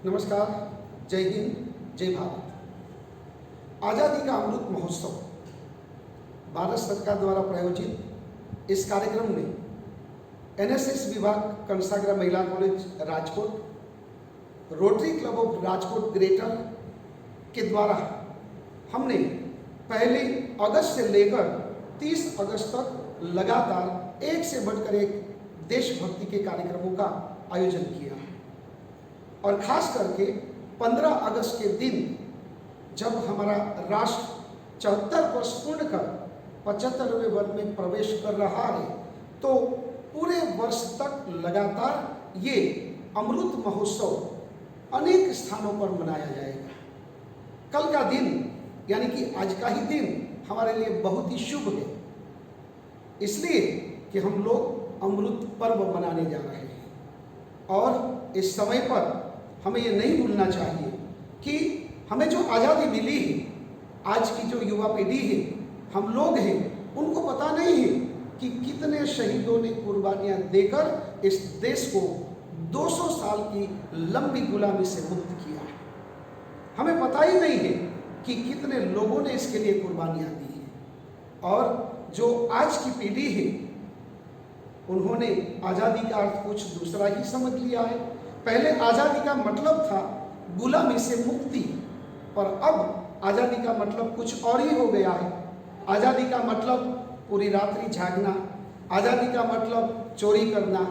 नमस्कार, जय हिंद, जय भारत। आज़ादी का अमृत महोत्सव भारत सरकार द्वारा प्रायोजित इस कार्यक्रम में एनएसएस विभाग कंसाग्रा महिला college Rajkot, rotary club of Rajkot greater के द्वारा हमने 1 अगस्त से लेकर 30 अगस्त तक लगातार एक से बढ़कर एक देशभक्ति के कार्यक्रमों का आयोजन किया है। और खास करके 15 अगस्त के दिन जब हमारा राष्ट्र 74 वर्ष पूर्ण कर 75वें वर्ष में प्रवेश कर रहा है, तो पूरे वर्ष तक लगातार ये अमृत महोत्सव अनेक स्थानों पर मनाया जाएगा। कल का दिन यानी कि आज का ही दिन हमारे लिए बहुत ही शुभ है, इसलिए कि हम लोग अमृत पर्व मनाने जा रहे हैं। और इस समय पर हमें ये नहीं भूलना चाहिए कि हमें जो आज़ादी मिली है, आज की जो युवा पीढ़ी है, हम लोग हैं, उनको पता नहीं है कि कितने शहीदों ने कुर्बानियां देकर इस देश को 200 साल की लंबी गुलामी से मुक्त किया है। हमें पता ही नहीं है कि कितने लोगों ने इसके लिए कुर्बानियां दी हैं। और जो आज की पीढ़ी है, उन्होंने आज़ादी का अर्थ कुछ दूसरा ही समझ लिया है। पहले आज़ादी का मतलब था गुलामी से मुक्ति, पर अब आज़ादी का मतलब कुछ और ही हो गया है। आज़ादी का मतलब पूरी रात्रि जागना, आज़ादी का मतलब चोरी करना,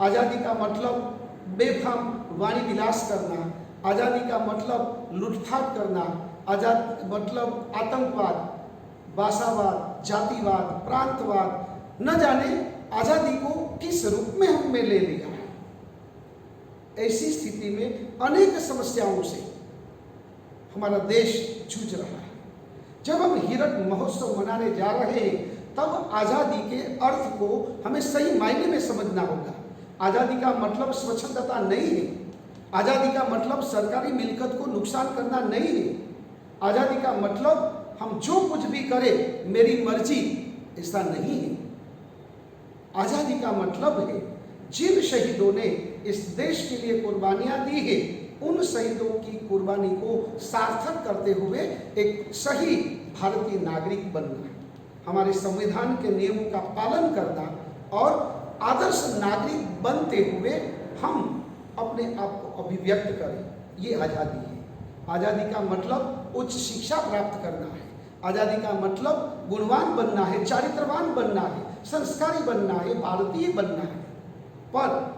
आज़ादी का मतलब बेफाम वाणी विलास करना, आज़ादी का मतलब लूटपाट करना, आज़ाद मतलब आतंकवाद, भाषावाद, जातिवाद, प्रांतवाद, न जाने आज़ादी को किस रूप में हमने ले लिया है। ऐसी स्थिति में अनेक समस्याओं से हमारा देश जूझ रहा है। जब हम हीरक महोत्सव मनाने जा रहे हैं, तब आज़ादी के अर्थ को हमें सही मायने में समझना होगा। आज़ादी का मतलब स्वच्छंदता नहीं है। आज़ादी का मतलब सरकारी मिल्कियत को नुकसान करना नहीं है। आज़ादी का मतलब हम जो कुछ भी करें मेरी मर्जी, ऐसा नहीं है। आज़ादी का मतलब है जिन शहीदों ने इस देश के लिए कुर्बानियां दी है, उन शहीदों की कुर्बानी को सार्थक करते हुए एक सही भारतीय नागरिक बनना, हमारे संविधान के नियमों का पालन करना और आदर्श नागरिक बनते हुए हम अपने आप को अभिव्यक्त करें, ये आज़ादी है। आज़ादी का मतलब उच्च शिक्षा प्राप्त करना है। आज़ादी का मतलब गुणवान बनना है, चारित्रवान बनना है, संस्कारी बनना है, भारतीय बनना है। पर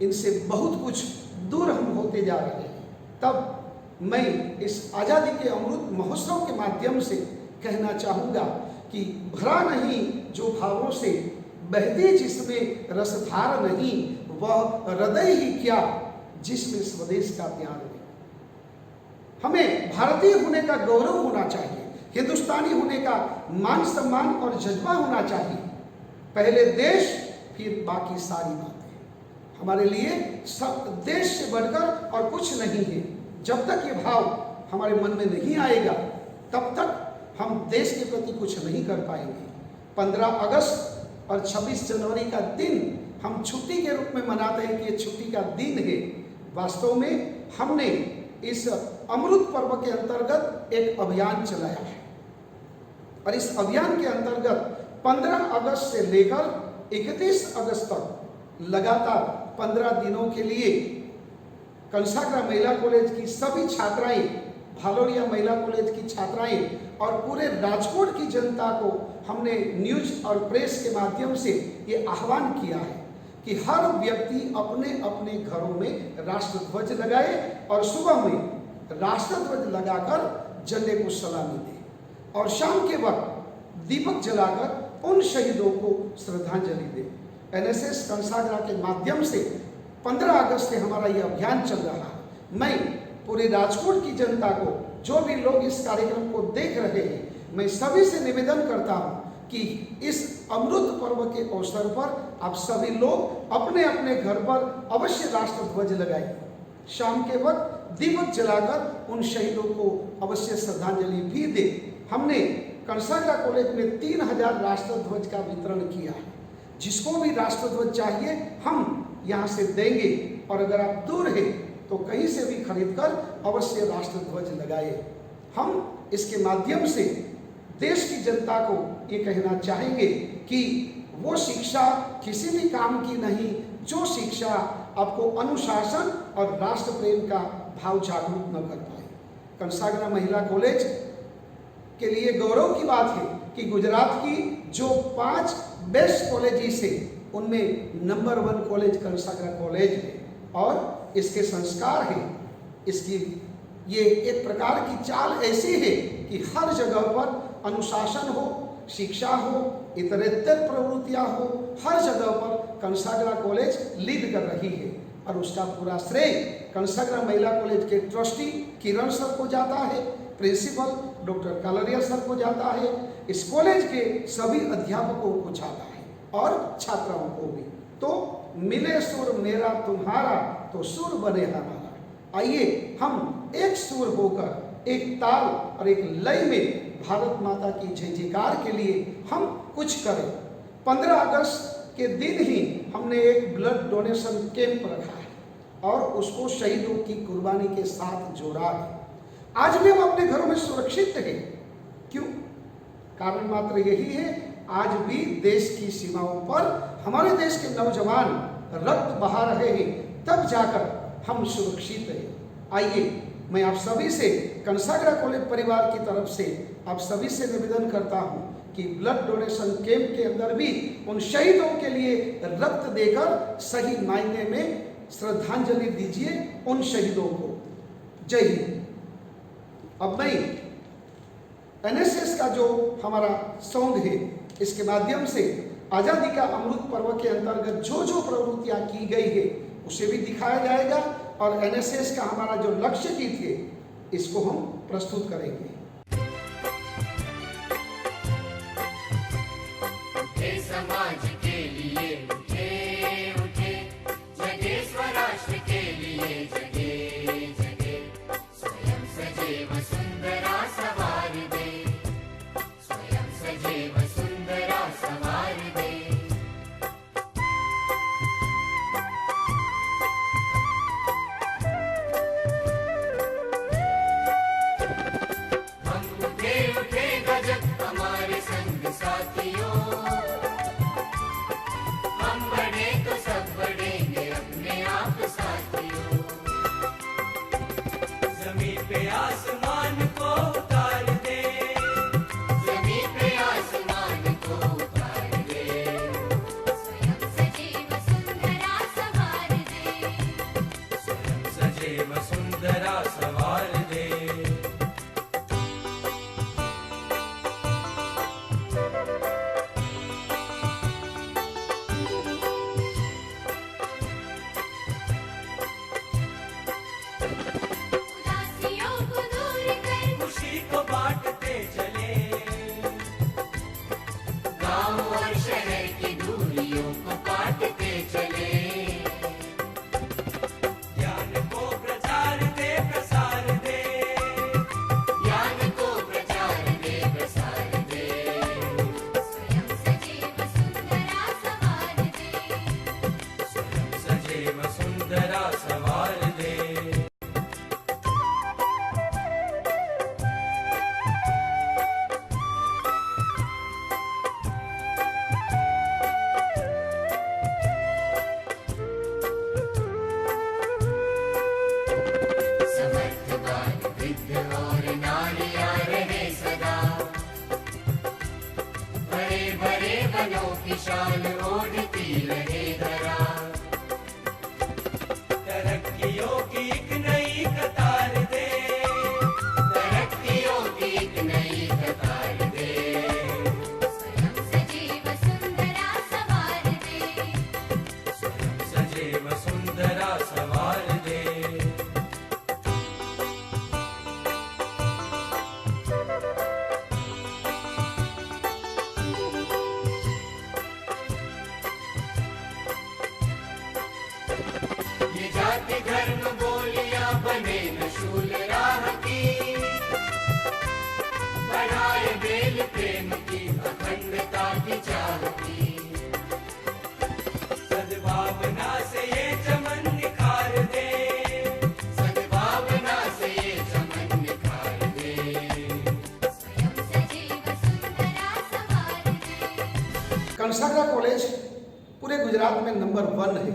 इनसे बहुत कुछ दूर हम होते जा रहे हैं। तब मैं इस आज़ादी के अमृत महोत्सव के माध्यम से कहना चाहूँगा कि भरा नहीं जो भावों से, बहती जिसमें रसधार नहीं, वह हृदय ही क्या जिसमें स्वदेश का प्यार है। हमें भारतीय होने का गौरव होना चाहिए, हिंदुस्तानी होने का मान सम्मान और जज्बा होना चाहिए। पहले देश, फिर बाकी सारी बातें। हमारे लिए सब देश से बढ़कर और कुछ नहीं है। जब तक ये भाव हमारे मन में नहीं आएगा, तब तक हम देश के प्रति कुछ नहीं कर पाएंगे। 15 अगस्त और 26 जनवरी का दिन हम छुट्टी के रूप में मनाते हैं कि ये छुट्टी का दिन है। वास्तव में हमने इस अमृत पर्व के अंतर्गत एक अभियान चलाया है, और इस अभियान के अंतर्गत 15 अगस्त से लेकर 31 अगस्त तक लगातार 15 दिनों के लिए कंसाग्रा महिला कॉलेज की सभी छात्राएं, भालोरिया महिला कॉलेज की छात्राएं और पूरे राजकोट की जनता को हमने न्यूज और प्रेस के माध्यम से ये आह्वान किया है कि हर व्यक्ति अपने अपने घरों में राष्ट्रध्वज लगाए और सुबह में राष्ट्रध्वज लगाकर झंडे को सलामी दे, और शाम के वक्त दीपक जलाकर उन शहीदों को श्रद्धांजलि दे। एनएसएस कंसाग्रा के माध्यम से 15 अगस्त से हमारा यह अभियान चल रहा है। मैं पूरे राजकोट की जनता को, जो भी लोग इस कार्यक्रम को देख रहे हैं, मैं सभी से निवेदन करता हूं कि इस अमृत पर्व के अवसर पर आप सभी लोग अपने अपने घर पर अवश्य राष्ट्रध्वज लगाइए। शाम के वक्त दीपक जलाकर उन शहीदों को अवश्य श्रद्धांजलि भी दे। हमने कंसाग्रा कॉलेज में 3000 राष्ट्रध्वज का वितरण किया है। जिसको भी राष्ट्रध्वज चाहिए हम यहाँ से देंगे, और अगर आप दूर हैं तो तो कहीं से भी खरीदकर अवश्य राष्ट्र ध्वज लगाए। हम इसके माध्यम से देश की जनता को ये कहना चाहेंगे कि वो शिक्षा किसी भी काम की नहीं जो शिक्षा आपको अनुशासन और राष्ट्र प्रेम का भाव जागरूक न कर पाए। कंसागरा महिला कॉलेज के लिए गौरव की बात है कि गुजरात की जो 5 बेस्ट कॉलेजेस है उनमें नंबर 1 कॉलेज कंसागरा कॉलेज है और इसके संस्कार है, इसकी ये एक प्रकार की चाल ऐसी है कि हर जगह पर अनुशासन हो, शिक्षा हो, इतरेतर प्रवृत्तियां हो, हर जगह पर कंसागरा कॉलेज लीड कर रही है और उसका पूरा श्रेय कंसागरा महिला कॉलेज के ट्रस्टी किरण सर को जाता है, प्रिंसिपल डॉक्टर कालरिया सर को जाता है, इस कॉलेज के सभी अध्यापकों को जाता है और छात्राओं को भी। तो मिले सुर मेरा तुम्हारा तो सुर बने हमारा। आइए हम एक सुर होकर एक ताल और एक लय में भारत माता की जय जयकार के लिए हम कुछ करें। 15 अगस्त के दिन ही हमने एक ब्लड डोनेशन कैंप रखा है और उसको शहीदों की कुर्बानी के साथ जोड़ा है। आज भी हम अपने घरों में सुरक्षित हैं। क्यों? कारण मात्र यही है, आज भी देश की सीमाओं पर हमारे देश के नौजवान रक्त बहा रहे हैं, तब जाकर हम सुरक्षित हैं। आइए मैं आप सभी से कंसागरा कॉलेज परिवार की तरफ से आप सभी से निवेदन करता हूं कि ब्लड डोनेशन कैंप के अंदर भी उन शहीदों के लिए रक्त देकर सही मायने में श्रद्धांजलि दीजिए उन शहीदों को। जय हिंद। अब मैं एनएसएस का जो हमारा सॉन्ग है इसके माध्यम से आज़ादी का अमृत पर्व के अंतर्गत जो जो प्रवृत्तियां की गई है उसे भी दिखाया जाएगा और एनएसएस का हमारा जो लक्ष्य गीत है इसको हम प्रस्तुत करेंगे। समाज के लिए उठे उठे, जगे स्वराष्ट्र के लिए जगे जगे, स्वयं सजेव सुंदरा सवार दे, स्वयं सजेव सुंदरा सवार दे। बनसागरा कॉलेज पूरे गुजरात में नंबर 1 है।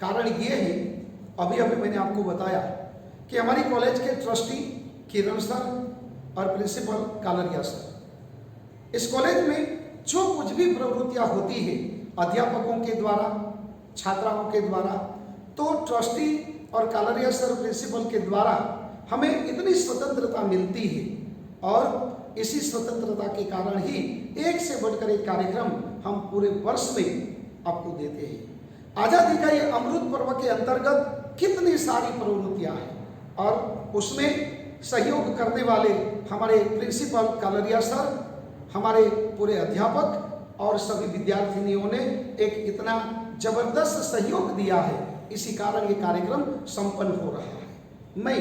कारण ये है, अभी अभी मैंने आपको बताया कि हमारी कॉलेज के ट्रस्टी किरण सर और प्रिंसिपल कालरिया सर, इस कॉलेज में जो कुछ भी प्रवृत्तियां होती है अध्यापकों के द्वारा, छात्राओं के द्वारा, तो ट्रस्टी और कालरिया सर प्रिंसिपल के द्वारा हमें इतनी स्वतंत्रता मिलती है और इसी स्वतंत्रता के कारण ही एक से बढ़कर एक कार्यक्रम हम पूरे वर्ष में आपको देते हैं। आज़ादी का ये अमृत पर्व के अंतर्गत कितनी सारी प्रवृत्तियां हैं और उसमें सहयोग करने वाले हमारे प्रिंसिपल कालरिया सर, हमारे पूरे अध्यापक और सभी विद्यार्थिनियों ने एक इतना जबरदस्त सहयोग दिया है। इसी कारण ये कार्यक्रम संपन्न हो रहा है। मैं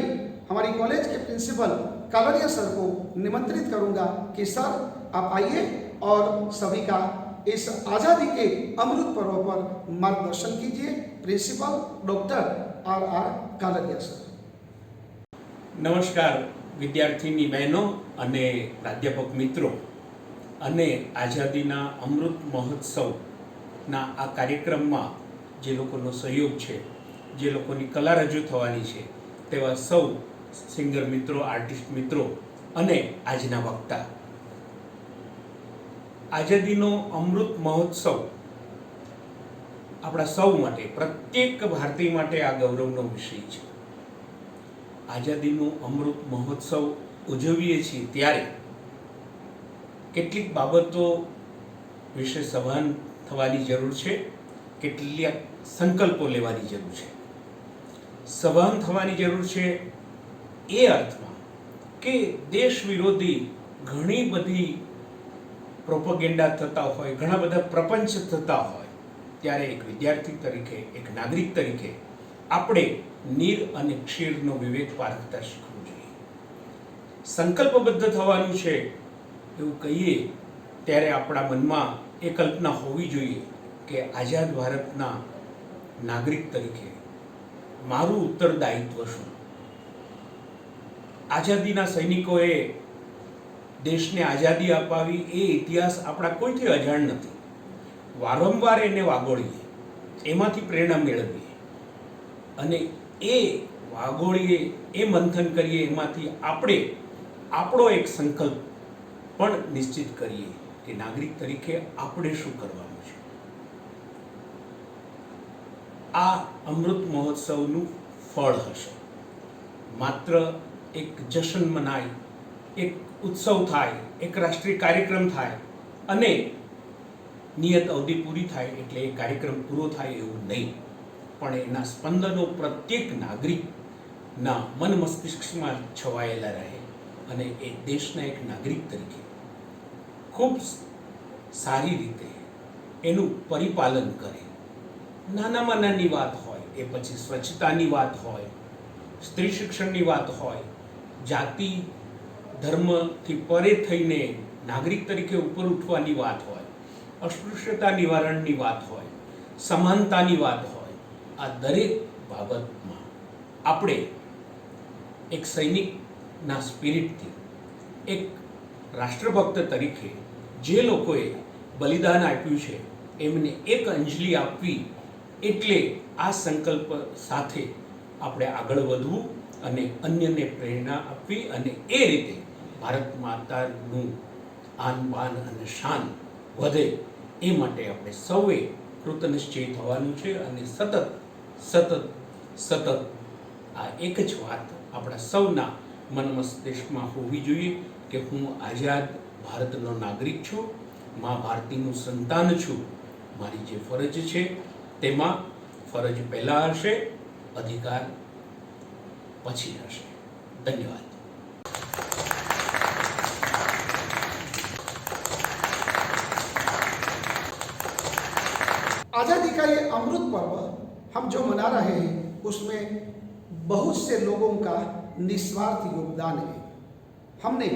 हमारी कॉलेज के प्रिंसिपल कालरिया सर को निमंत्रित करूंगा कि सर आप आइए और सभी का इस आज़ादी के अमृत पर्व पर मार्गदर्शन कीजिए। Principal doctor R Kalaria sir. નમસ્કાર વિદ્યાર્થીની બહેનો અને પ્રાધ્યાપક મિત્રો અને આઝાદીના અમૃત મહોત્સવના આ કાર્યક્રમમાં જે લોકોનો સહયોગ છે, જે લોકોની કલા રજૂ થવાની છે, તેવા સૌ સિંગર મિત્રો, આર્ટિસ્ટ મિત્રો અને આજના વક્તા, આઝાદીનો અમૃત મહોત્સવ આપણા સૌ માટે, પ્રત્યેક ભારતીય માટે આ ગૌરવનો વિષય છે। આઝાદીનો અમૃત મહોત્સવ ઉજવીએ છીએ ત્યારે કેટલીક બાબતો વિશે સભાન થવાની જરૂર છે, કેટલાક સંકલ્પો લેવાની જરૂર છે। સભાન થવાની જરૂર છે એ અર્થમાં કે દેશ વિરોધી ઘણી બધી પ્રોપેગેન્ડા થતા હોય, ઘણા બધા પ્રપંચ થતા હોય, ત્યારે એક વિદ્યાર્થી તરીકે, એક નાગરિક તરીકે આપણે નીર અને ક્ષીરનો વિવેક પારખતા શીખવું જોઈએ। સંકલ્પબદ્ધ થવાનું છે એવું કહીએ ત્યારે આપણા મનમાં એ કલ્પના હોવી જોઈએ કે આઝાદ ભારતના નાગરિક તરીકે મારું ઉત્તરદાયિત્વ શું। આઝાદીના સૈનિકોએ દેશને આઝાદી અપાવી એ ઇતિહાસ આપણા કોઈથી અજાણ નથી। વારંવાર એને વાગોળીએ, એમાંથી પ્રેરણા મેળવીએ અને એ વાગોળીએ, એ મંથન કરીએ, એમાંથી આપણે આપણો એક સંકલ્પ પણ નિશ્ચિત કરીએ કે નાગરિક તરીકે આપણે શું કરવાનું છે। આ અમૃત મહોત્સવનું ફળ હશે। માત્ર એક જશ્ન મનાય, એક ઉત્સવ થાય, એક રાષ્ટ્રીય કાર્યક્રમ થાય અને નિયત અવધિ પૂરી થાય એટલે એ કાર્યક્રમ પૂરો થાય એવું નહીં, પણ એના સ્પંદનો પ્રત્યેક નાગરિકના મન મસ્તિષ્કમાં છવાયેલા રહે અને એ દેશના એક નાગરિક તરીકે ખૂબ સારી રીતે એનું પરિપાલન કરે। નાનામાં નાની વાત હોય, એ પછી સ્વચ્છતાની વાત હોય, સ્ત્રી શિક્ષણની વાત હોય, જાતિ ધર્મથી પરે થઈને નાગરિક તરીકે ઉપર ઉઠવાની વાત હોય, અસ્પૃશ્યતા નિવારણની વાત હોય, સમાનતાની વાત હોય, આ દરેક બાબતમાં આપણે એક સૈનિકના સ્પિરિટથી, એક રાષ્ટ્રભક્ત તરીકે જે લોકોએ બલિદાન આપ્યું છે એમને એક અંજલિ આપવી, એટલે આ સંકલ્પ સાથે આપણે આગળ વધવું અને અન્યને પ્રેરણા આપવી અને એ રીતે ભારત માતાનું આન બાન અને શાન વધે એ માટે આપણે સૌએ કૃતનિશ્ચય થવાનું છે અને સતત સતત સતત આ એક જ વાત આપણા સૌના મન મસ્તિષ્કમાં હોવી જોઈએ કે હું આઝાદ ભારતનો નાગરિક છું, મા ભારતીનું સંતાન છું। મારી જે ફરજ છે તેમાં ફરજ પહેલાં હશે, અધિકાર પછી હશે। ધન્યવાદ। आज़ादी का ये अमृत पर्व हम जो मना रहे हैं उसमें बहुत से लोगों का निस्वार्थ योगदान है। हमने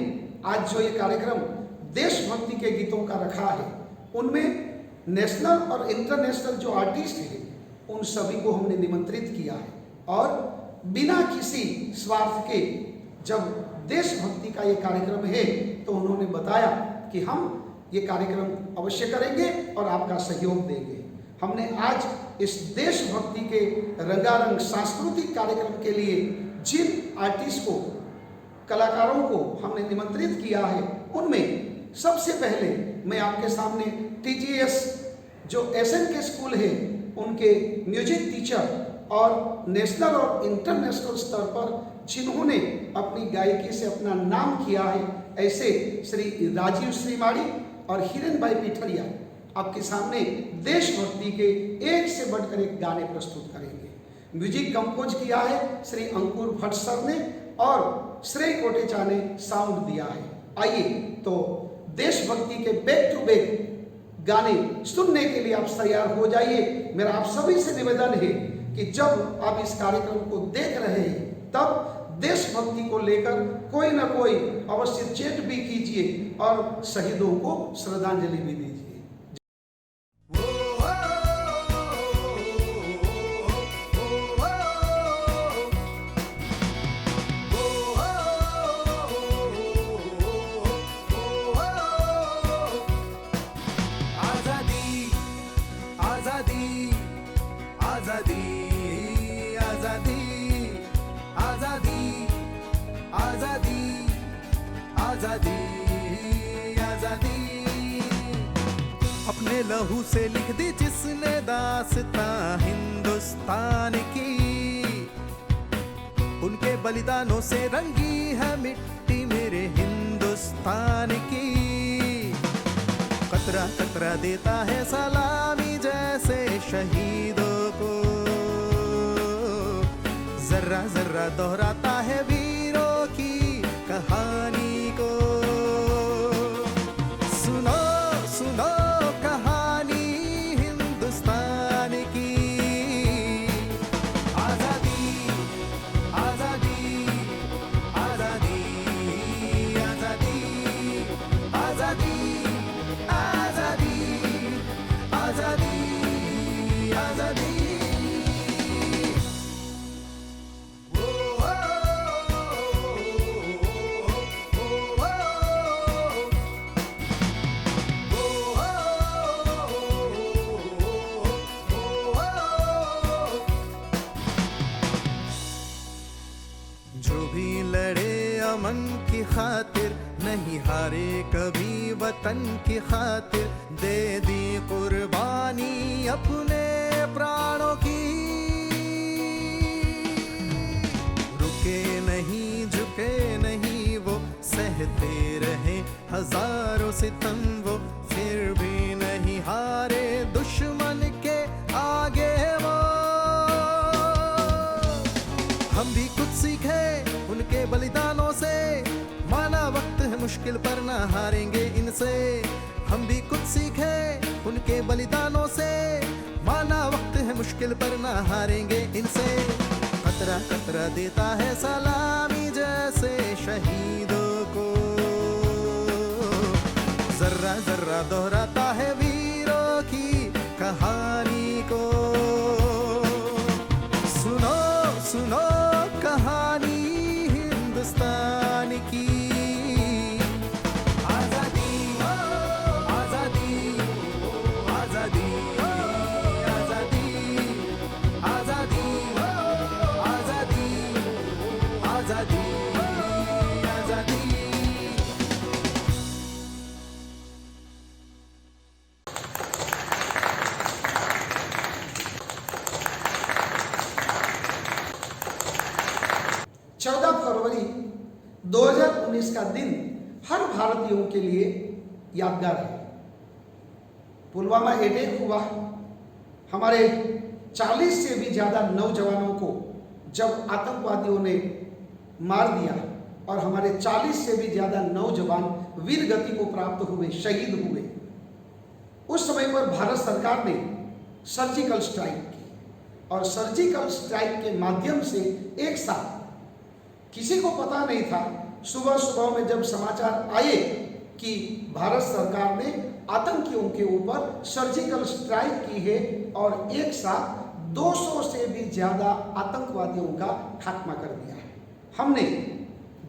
आज जो ये कार्यक्रम देशभक्ति के गीतों का रखा है, उनमें नेशनल और इंटरनेशनल जो आर्टिस्ट हैं उन सभी को हमने निमंत्रित किया है और बिना किसी स्वार्थ के जब देशभक्ति का ये कार्यक्रम है तो उन्होंने बताया कि हम ये कार्यक्रम अवश्य करेंगे और आपका सहयोग देंगे। हमने आज इस देशभक्ति के रंगारंग सांस्कृतिक कार्यक्रम के लिए जिन आर्टिस्ट को, कलाकारों को हमने निमंत्रित किया है, उनमें सबसे पहले मैं आपके सामने TGS जो SNK स्कूल है, उनके म्यूजिक टीचर और नेशनल और इंटरनेशनल स्तर पर जिन्होंने अपनी गायकी से अपना नाम किया है, ऐसे श्री राजीव श्रीमाड़ी और हिरेन भाई पिठरिया आपके सामने देशभक्ति के एक से बढ़कर एक गाने प्रस्तुत करेंगे। म्यूजिक कंपोज किया है श्री अंकुर भट्ट सर ने और श्रेय कोटेचा ने साउंड दिया है। आइए तो देशभक्ति के बैक टू बैक गाने सुनने के लिए आप तैयार हो जाइए। मेरा आप सभी से निवेदन है कि जब आप इस कार्यक्रम को देख रहे हैं तब देशभक्ति को लेकर कोई ना कोई अवश्य चैट भी कीजिए और शहीदों को श्रद्धांजलि भी दीजिए। अपने लहू से लिख दी जिसने दास्तां हिंदुस्तान की, उनके बलिदानों से रंगी है मिट्टी मेरे हिंदुस्तान की। कतरा कतरा देता है सलामी जैसे शहीदों को, जर्रा जर्रा दोहराता है वीरों की कहानी को। सुनो सुनो कहानी हिंदुस्तान की, आजादी आजादी आजादी आजादी आजादी आजादी आजादी आजादी। जो भी लड़े अमन की खातिर, नहीं हारे कभी वतन की खातिर, दे दी कुर्बानी अपने प्राणों की। रुके नहीं झुके नहीं वो, सहते रहे हजारों सितम वो, फिर भी नहीं हारे दुश्मन के आगे वो। हम भी कुछ सीखे उनके बलिदानों से, माना वक्त है मुश्किल पर ना हारेंगे इनसे। हम भी कुछ सीखे उनके बलिदानों से, माना वक्त है मुश्किल पर ना हारेंगे इनसे। कतरा कतरा देता है सलामी जैसे शहीदों को, जर्रा जर्रा दोहराता है वीरों की कहानी को। सुनो सुनो कहानी हिंदुस्तान की, आजादी आजादी आजादी आजादी आजादी आजादी आजादी आजादी। 14 फरवरी 2019 का दिन हर भारतीयों के लिए यादगार है। पुलवामा अटैक हुआ, हमारे 40 से भी ज़्यादा नौजवानों को जब आतंकवादियों ने मार दिया और हमारे 40 से भी ज़्यादा नौजवान वीर गति को प्राप्त हुए, शहीद हुए। उस समय पर भारत सरकार ने सर्जिकल स्ट्राइक की और सर्जिकल स्ट्राइक के माध्यम से एक साथ, किसी को पता नहीं था, सुबह सुबह में जब समाचार आए कि भारत सरकार ने आतंकियों के ऊपर सर्जिकल स्ट्राइक की है और एक साथ 200 से भी ज़्यादा आतंकवादियों का खात्मा कर दिया है। हमने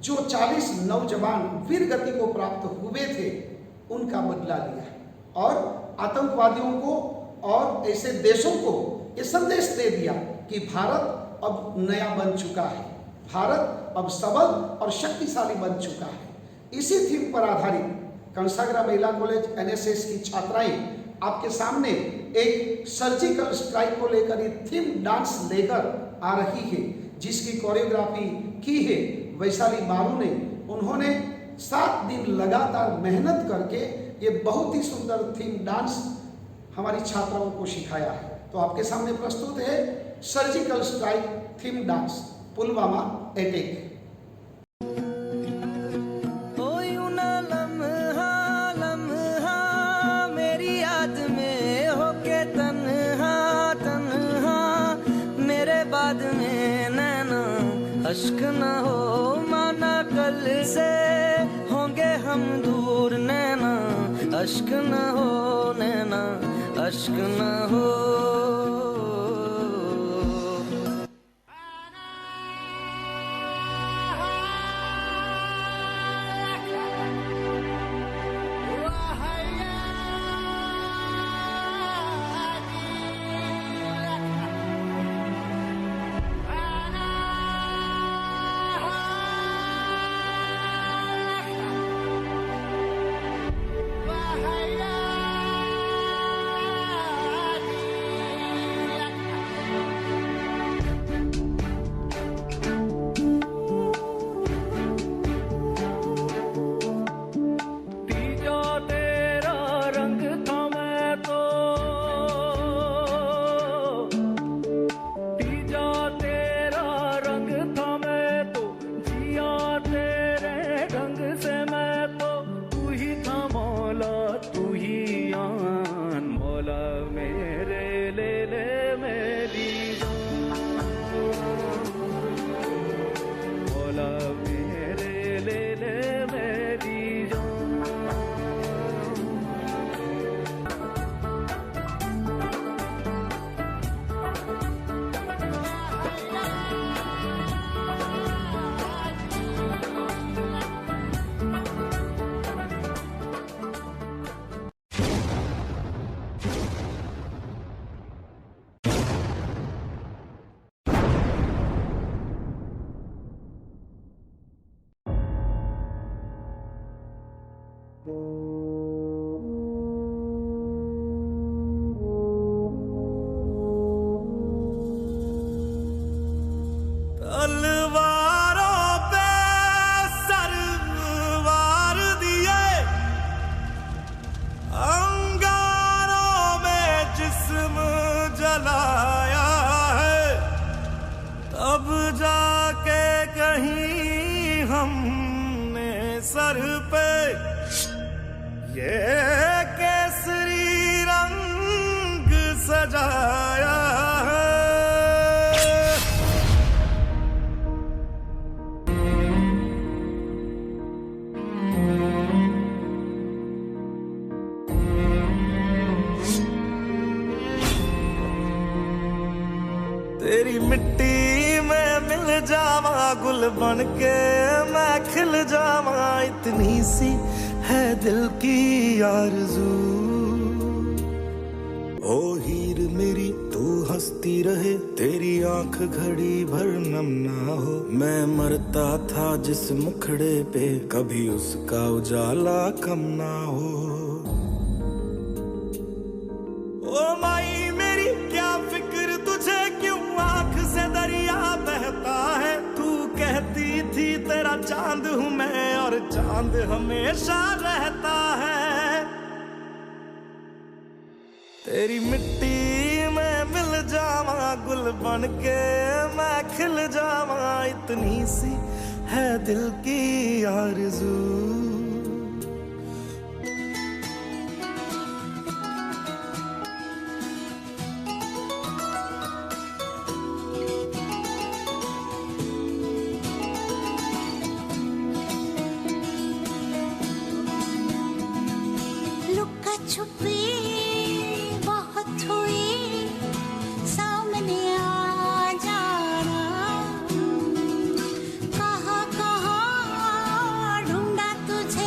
जो 40 नौजवान वीर गति को प्राप्त हुए थे, उनका बदला लिया और आतंकवादियों को और ऐसे देशों को ये संदेश दे दिया कि भारत अब नया बन चुका है, भारत अब सबल और शक्तिशाली बन चुका है। इसी थीम पर आधारित कंसागरा महिला कॉलेज एनएसएस की छात्राएं आपके सामने एक सर्जिकल स्ट्राइक को लेकर ये थीम डांस लेकर आ रही है, जिसकी कोरियोग्राफी की है वैशाली बारू ने। उन्होंने 7 दिन लगातार मेहनत करके ये बहुत ही सुंदर थीम डांस हमारी छात्राओं को सिखाया है। तो आपके सामने प्रस्तुत है surgical strike theme dance Pulwama attack. मेरी याद में होके तन्हा तन्हा, मेरे बाद में नैना अश्क न हो, माना कल से होंगे हम दूर, नैना अश्क न हो, नैना अश्क न हो। सर पे ये केसरी रंग सजाया है। तेरी मिट्टी में मिल जावा गुल बन के मैं खिल जावा, इतनी सी है दिल की आरज़ू। ओ हीर मेरी तू हंसती रहे, तेरी आंख घड़ी भर नम ना हो। मैं मरता था जिस मुखड़े पे कभी उसका उजाला कम ना हो। ओ माई मेरी क्या फिक्र तुझे, क्यों आंख से दरिया बहता है। तू कहती थी तेरा चांद हूं मैं और चांद हमेशा रहता है। तेरी मिट्टी में मिल जावा गुल बन के मैं खिल जावा, इतनी सी है दिल की आरज़ू। छुपी बहुत हुई, सामने आ जाना। कहाँ कहाँ ढूंढा तुझे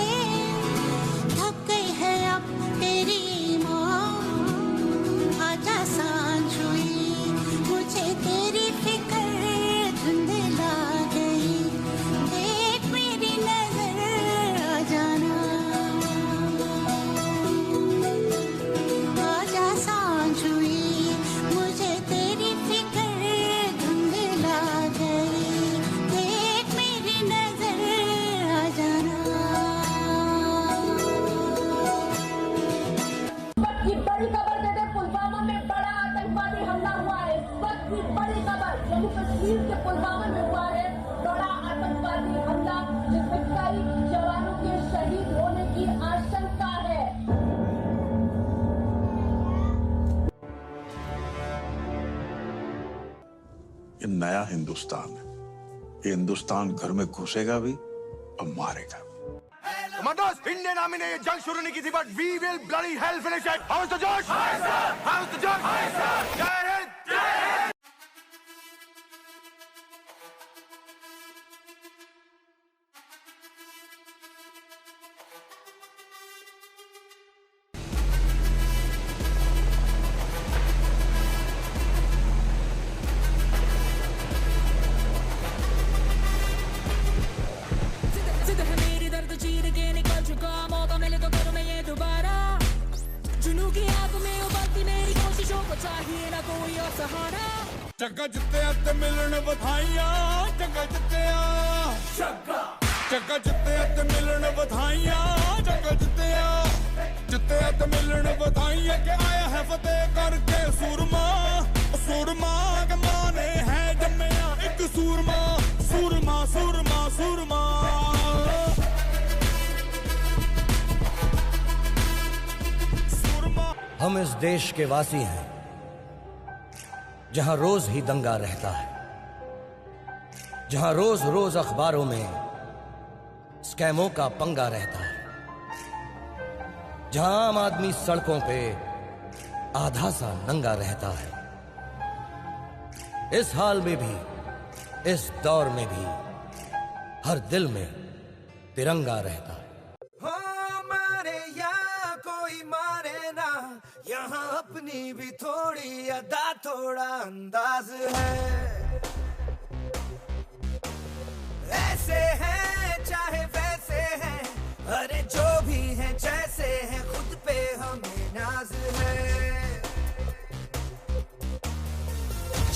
ये नया हिंदुस्तान है। ये हिंदुस्तान घर में घुसेगा भी और मारेगा भी। Commandos, Indian Army ने ये जंग शुरू नहीं की थी, but we will bloody hell finish it. How's the Josh? How's the Josh? जय हिंद! जिद है मेरी दर्द चीर के निकल चुका, मौका मिले तो करूं मैं ये दोबारा। जुनून की आग में उबलती मेरी कोशिशों को चाहिए ना कोई और सहारा। चक्का जित्तिया ते मिलन बधाइयां, चक्का जित्तिया, चक्का जित्तिया ते मिलन बधाइयां, चक्का जित्तिया, जित्तिया ते मिलन बधाइयां के आया है फतेह करके सूरमा, सूरमा के माने है जम्मिया एक सूरमा, सूरमा, सूरमा, सूरमा। हम इस देश के वासी हैं जहां रोज ही दंगा रहता है, जहां रोज रोज अखबारों में स्कैमों का पंगा रहता है, जहां आम आदमी सड़कों पे आधा सा नंगा रहता है। इस हाल में भी, इस दौर में भी हर दिल में तिरंगा रहता है। हो मारे या कोई मारे ना, यहाँ अपनी भी थोड़ी अदा थोड़ा अंदाज है। ऐसे हैं चाहे वैसे हैं, अरे जो भी हैं जैसे हैं, खुद पे हमें नाज है।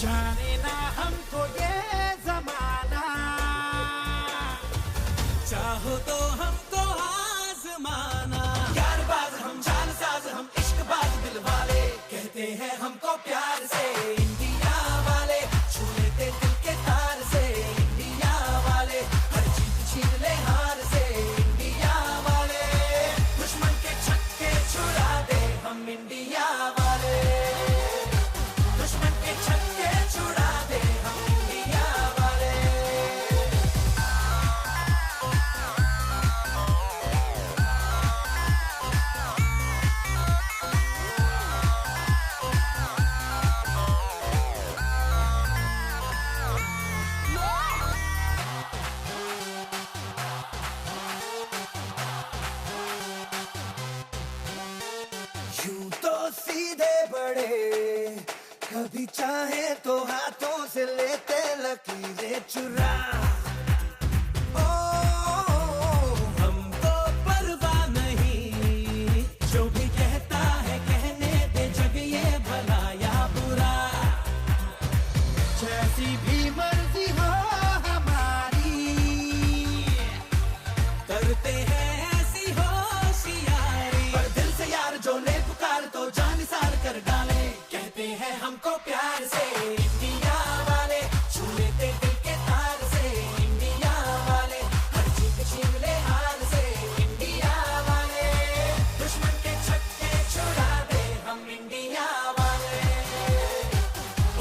जाने ना हमको ये जमाना, चाहो तो हमको आजमाना। यार बाज हम जान साज, हम इश्क बाज दिल वाले, कहते हैं हमको प्यार से इंडिया वाले, छू लेते दिल के तार से इंडिया वाले, हर जीत छीन ले हार से इंडिया वाले, दुश्मन के छक्के छुड़ा दे हम इंडिया वाले, दुश्मन के छक्के छुड़ा दे हम इंडिया वाले। यूं तो सीधे बड़े, कभी चाहे तो हाथों से लेते लकीरें चुरा। ओ हमको परवाह नहीं, जो भी कहता है कहने दे, जग ये भला या बुरा। जैसी भी मर्जी हो हमारी, करते हैं ऐसी होशियारी, पर दिल से यार जो ले पुकार तो जान निसार कर डाले, कहते हैं हमको प्यार से इंडिया वाले, छू लेते दिल के तार से इंडिया वाले, हर जीत छीन ले हार से इंडिया वाले, दुश्मन के छक्के छुड़ा दे हम इंडिया वाले,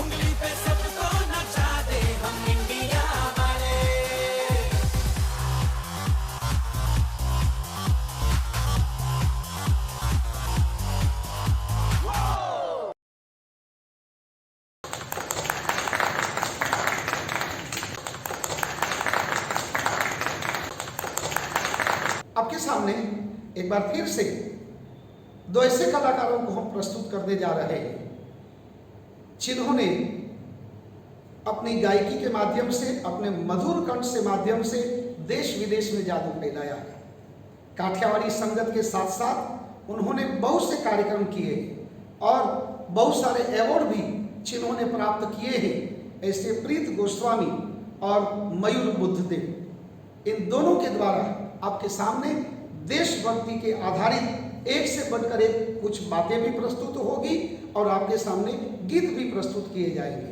उंगली पे सबको नचा दे हम इंडिया वाले। आपके सामने एक बार फिर से दो ऐसे कलाकारों को हम प्रस्तुत करने जा रहे हैं जिन्होंने अपनी गायकी के माध्यम से, अपने मधुर कंठ से माध्यम से देश विदेश में जादू फैलाया है। काठियावाड़ी संगत के साथ साथ उन्होंने बहुत से कार्यक्रम किए और बहुत सारे अवार्ड भी जिन्होंने प्राप्त किए हैं, ऐसे प्रीत गोस्वामी और मयूर बुद्धदेव, इन दोनों के द्वारा आपके सामने देशभक्ति के आधारित एक से बढ़कर एक कुछ बातें भी प्रस्तुत होगी और आपके सामने गीत भी प्रस्तुत किए जाएंगे।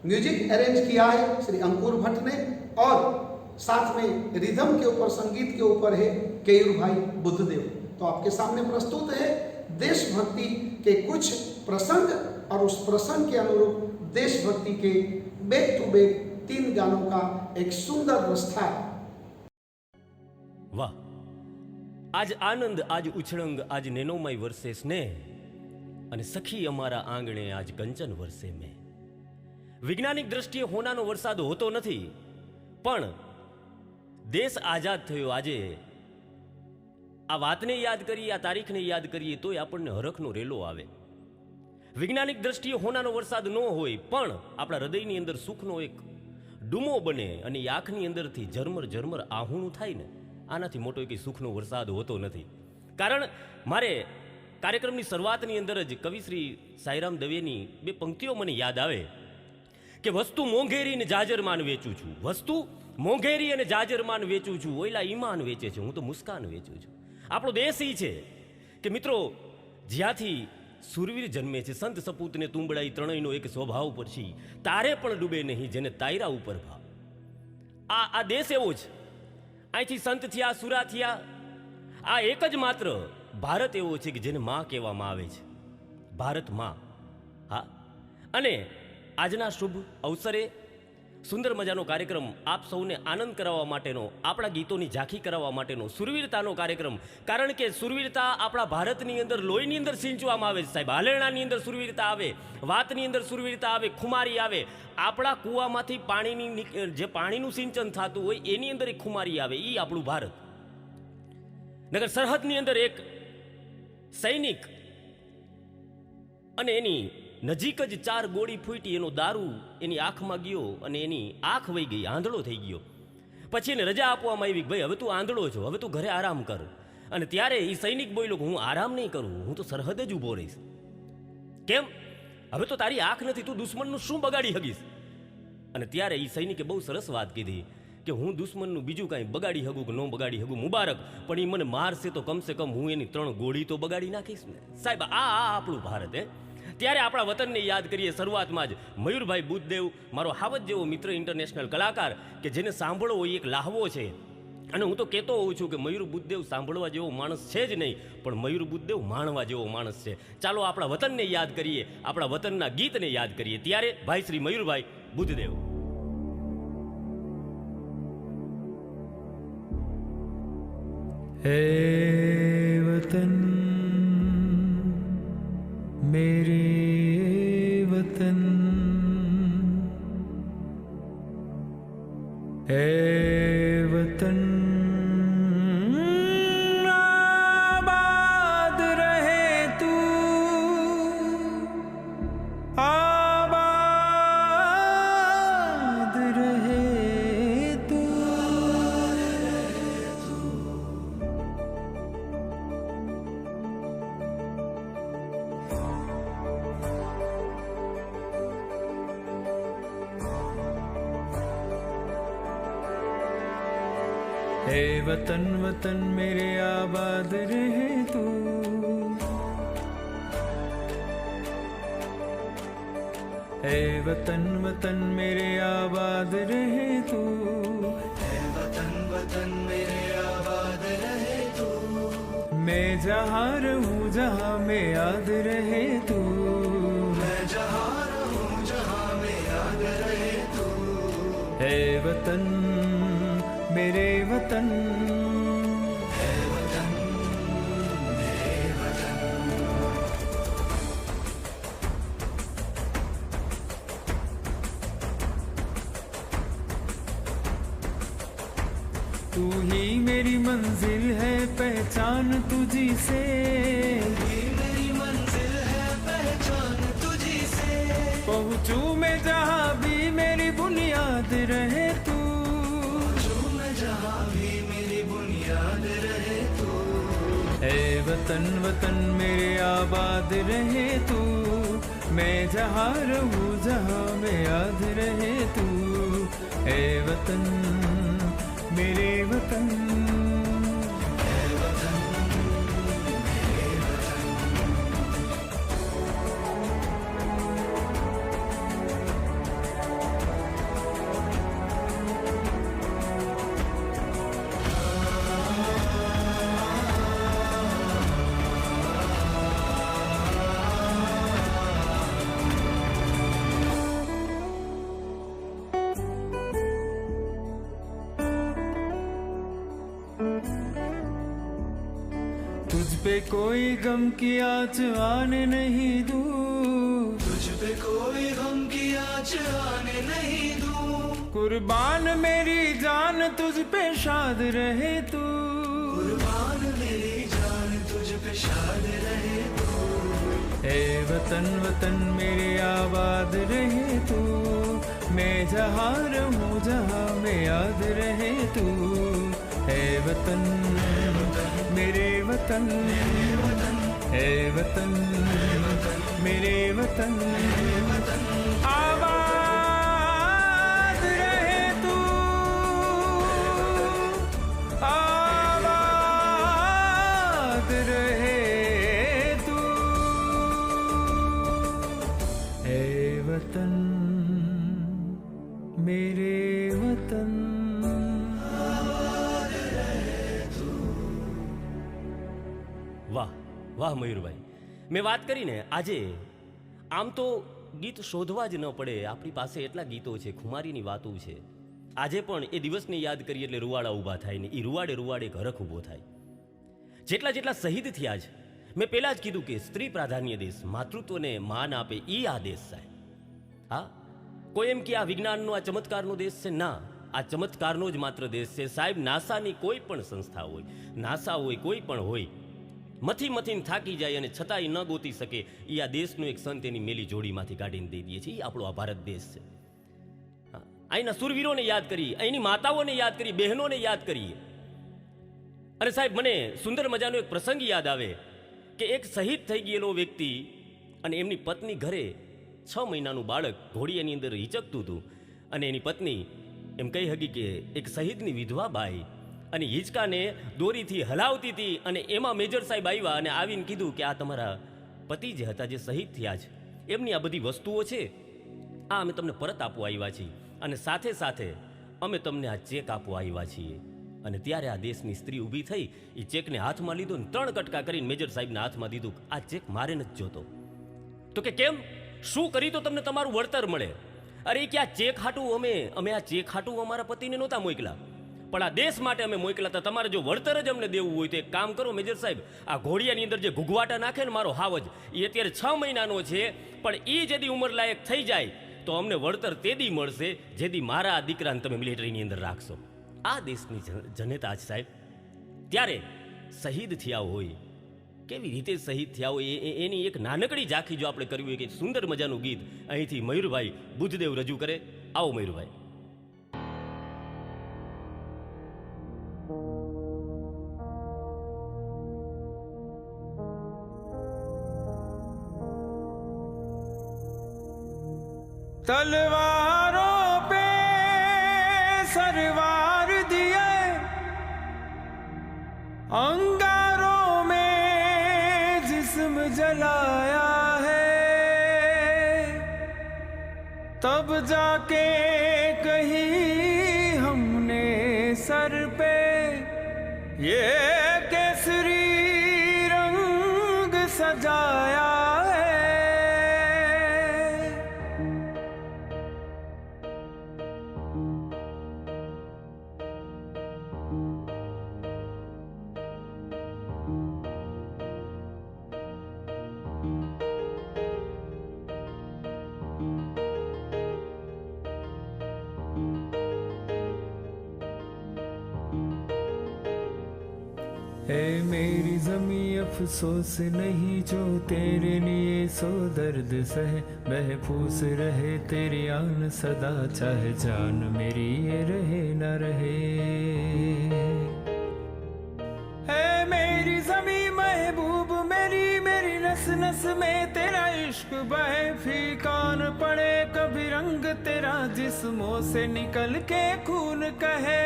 म्यूजिक अरेंज किया है श्री अंकुर भट्ट ने और साथ में रिदम के ऊपर, संगीत के ऊपर है केयूर भाई बुद्धदेव। तो आपके सामने प्रस्तुत है देशभक्ति के कुछ प्रसंग और उस प्रसंग के अनुरूप देशभक्ति के बैक टू बैक 3 गानों का एक सुंदर रस्ता। वाह, आज आनंद, आज उछળંગ, आज નેનોમય વરસે સ્નેહ, અને સખી અમારા આંગણે આજ કંચન વરસે મેં. વૈજ્ઞાનિક દ્રષ્ટિએ હોનાનો વરસાદ હોતો નથી, પણ દેશ આઝાદ થયો આજે આ વાતને યાદ કરીએ, આ તારીખને યાદ કરીએ તોય આપણને હરખનો રેલો આવે. વૈજ્ઞાનિક દ્રષ્ટિએ હોનાનો વરસાદ ન હોય, પણ આપણા હૃદયની અંદર સુખનો એક ડૂમો બને અને એ આંખની અંદરથી ઝરમર ઝરમર આહુણું થાય ને, આનાથી મોટો કંઈ સુખનો વરસાદ હોતો નથી. કારણ મારે કાર્યક્રમની શરૂઆતની અંદર જ કવિશ્રી સાંઈરામ દવેની 2 પંક્તિઓ મને યાદ આવે કે વસ્તુ મોંઘેરી ને જાજરમાન વેચું છું, વસ્તુ મોંઘેરી અને જાજરમાન વેચું છું, ઓયલા ઈમાન વેચે છે, હું તો મુસ્કાન વેચું છું. આપણો દેશ ઈ છે કે મિત્રો જ્યાંથી સુરવીર જન્મે છે, સંત સપૂતને તુંબડાઈ ત્રણેયનો એક સ્વભાવ પછી તારે પણ ડૂબે નહીં જેને તાયરા ઉપર ભાવ. આ દેશ એવો છે. અહીંથી સંત થયા, સુરા થયા, આ એક જ માત્ર ભારત એવો છે કે જેને માં કહેવામાં આવે છે, ભારત માં. હા, અને આજના શુભ અવસરે સુંદર મજાનો કાર્યક્રમ આપ સૌને આનંદ કરાવવા માટેનો, આપણા ગીતોની ઝાંખી કરાવવા માટેનો સુરવીરતાનો કાર્યક્રમ. કારણ કે સુરવીરતા આપણા ભારતની અંદર લોહીની અંદર સિંચવામાં આવે છે સાહેબ. હાલેણાની અંદર સુરવીરતા આવે, વાતની અંદર સુરવીરતા આવે, ખુમારી આવે. આપણા કૂવામાંથી પાણીની જે પાણીનું સિંચન થતું હોય એની અંદર એક ખુમારી આવે, એ આપણું ભારત. નગર સરહદની અંદર એક સૈનિક અને એની નજીક જ 4 ગોળી ફૂટી, એનો દારૂ એની આંખમાં ગયો અને એની આંખ વહી ગઈ, આંધળો થઈ ગયો. પછી એને રજા આપવામાં આવી કે ભાઈ હવે તું આંધળો છો, હવે તું ઘરે આરામ કર. અને ત્યારે એ સૈનિક બોલ્યો કે હું આરામ નહીં કરું, હું તો સરહદ જ ઊભો રહીશ. કેમ? હવે તો તારી આંખ નથી, તું દુશ્મનનું શું બગાડી હગીશ? અને ત્યારે એ સૈનિકે બહુ સરસ વાત કીધી કે હું દુશ્મનનું બીજું કાંઈ બગાડી હગું કે ન બગાડી હગું મુબારક, પણ એ મને મારશે તો કમસે કમ હું એની 3 ગોળી તો બગાડી નાખીશ ને. સાહેબ આ આપણું ભારત. ત્યારે આપણા વતનને યાદ કરીએ. શરૂઆતમાં જ મયુરભાઈ બુદ્ધદેવ, મારો હાવજ જેવો મિત્ર, ઇન્ટરનેશનલ કલાકાર કે જેને સાંભળવો એ એક લાહવો છે. અને હું તો કહેતો હોઉં છું કે મયુર બુદ્ધદેવ સાંભળવા જેવો માણસ છે જ નહીં, પણ મયુર બુદ્ધદેવ માણવા જેવો માણસ છે. ચાલો આપણા વતનને યાદ કરીએ, આપણા વતનના ગીતને યાદ કરીએ. ત્યારે ભાઈ શ્રી મયુરભાઈ બુદ્ધદેવ. હે વતન मेरे वतन, ए वतन आबाद रहे तू, आबाद रहे तू. हे वतन वतन मेरे आबाद रहे तू, हे वतन वतन मेरे आबाद रहे तू, हे वतन वतन मेरे आबाद रहे तू. मैं जहाँ रहूँ जहाँ में याद रहे तू, मैं जहाँ रहूँ जहाँ में याद रहे तू. हे वतन मेरे वतन, है वतन मेरे वतन. तू ही मेरी मंजिल है, पहचान तुझी से, ही मेरी मंजिल है, पहचान तुझी से. पहुँचूं मैं जहाँ भी मेरी बुनियाद रहे तू, जहाँ भी मेरी बुनियाद रहे तू. ए वतन वतन मेरे आबाद रहे तू, मैं जहाँ रहूँ जहाँ में याद रहे तू. ए वतन मेरे वतन, ए वतन मेरे वतन. तुझ पे कोई गम की आँच आने नहीं दूँ, तुझ पे कोई गम की आँच आने नहीं दूँ। कुर्बान मेरी जान तुझ पे शाद रहे तू, कुर्बान मेरी जान तुझ पे शाद रहे तू। ए वतन वतन मेरे आबाद रहे तू, मैं जहाँ रहूँ जहाँ में याद रहे तू। ए वतन मेरे वतन, ए वतन मेरे वतन, आबाद रहे तू, आबाद रहे तू। ए वतन मेरे वतन, વાહ વાહ મયુરભાઈ, મેં વાત કરીને આજે આમ તો ગીત શોધવા જ ન પડે, આપણી પાસે એટલા ગીતો છે, ખુમારીની વાતો છે. આજે પણ એ દિવસને યાદ કરીએ એટલે રૂવાડા ઊભા થાય ને એ રૂવાડે રૂવાડે એક હરખ ઊભો થાય. જેટલા જેટલા શહીદ થયા છે, મેં પહેલાં જ કીધું કે સ્ત્રી પ્રાધાન્ય દેશ, માતૃત્વને માન આપે એ આ દેશ સાહેબ. હા, કોઈ એમ કે આ વિજ્ઞાનનો આ ચમત્કારનો દેશ છે, ના, આ ચમત્કારનો જ માત્ર દેશ છે સાહેબ. નાસાની કોઈ પણ સંસ્થા હોય, નાસા હોય, કોઈ પણ હોય, મથી મથીને થાકી જાય અને છતાંય ન ગોતી શકે એ આ દેશનો એક સંત એની મેલી જોડીમાંથી કાઢીને દઈ દઈએ છીએ. એ આપણો આ ભારત દેશ છે. અહીંના સુરવીરોને યાદ કરીએ, અહીંની માતાઓને યાદ કરીએ, બહેનોને યાદ કરીએ. અને સાહેબ મને સુંદર મજાનો એક પ્રસંગ યાદ આવે કે એક શહીદ થઈ ગયેલો વ્યક્તિ અને એમની પત્ની ઘરે 6 મહિનાનું બાળક ઘોડીયાની અંદર હિચકતું હતું અને એની પત્ની એમ કહી હકી કે એક શહીદની વિધવા બાઈ અને હિંચકાને દોરીથી હલાવતી હતી અને એમાં મેજર સાહેબ આવ્યા અને આવીને કીધું કે આ તમારા પતિ જે હતા, જે શહીદ થયા છે, એમની આ બધી વસ્તુઓ છે, આ અમે તમને પરત આપવા આવ્યા છીએ અને સાથે સાથે અમે તમને આ ચેક આપવા આવ્યા છીએ. અને ત્યારે આ દેશની સ્ત્રી ઊભી થઈ, એ ચેકને હાથમાં લીધો ને 3 કટકા કરીને મેજર સાહેબના હાથમાં દીધું. આ ચેક મારે નથી જોતો. તો કે કેમ, શું કરી તો તમને તમારું વળતર મળે? અરે કે આ ચેક હાટું અમે આ ચેક હાટું અમારા પતિને નહોતા મોકલા, પણ આ દેશ માટે અમે મોકલા હતા. તમારે જો વળતર જ અમને દેવું હોય તો એક કામ કરો મેજર સાહેબ, આ ઘોડિયાની અંદર જે ઘૂઘવાટા નાખે ને મારો હાવજ, એ અત્યારે 6 મહિનાનો છે, પણ એ જેદી ઉંમર લાયક થઈ જાય તો અમને વળતર તેદી મળશે જેદી મારા આ દીકરાને તમે મિલિટરીની અંદર રાખશો. આ દેશની જનતા છે સાહેબ. ત્યારે શહીદ થયા હોય, કેવી રીતે શહીદ થયા હોય એની એક નાનકડી ઝાંખી જો આપણે કરવી હોય કે સુંદર મજાનું ગીત અહીંથી મયુરભાઈ બુદ્ધદેવ રજૂ કરે. આવો મયુરભાઈ. तलवारों पे सरवार दिए, अंगारों में जिस्म जलाया है, तब जाके कहीं हमने सर पे ये केसरी रंग सजाया है. है मेरी ज़मीं अफसोस नहीं जो तेरे लिए सो दर्द सह, महफूस रहे तेरी आन सदा, चाहे जान मेरी ये रहे न रहे. है मेरी ज़मीं महबूब मेरी, मेरी नस नस में तेरा इश्क बहे, फीका न पड़े कभी रंग तेरा, जिस्मों से निकल के खून कहे.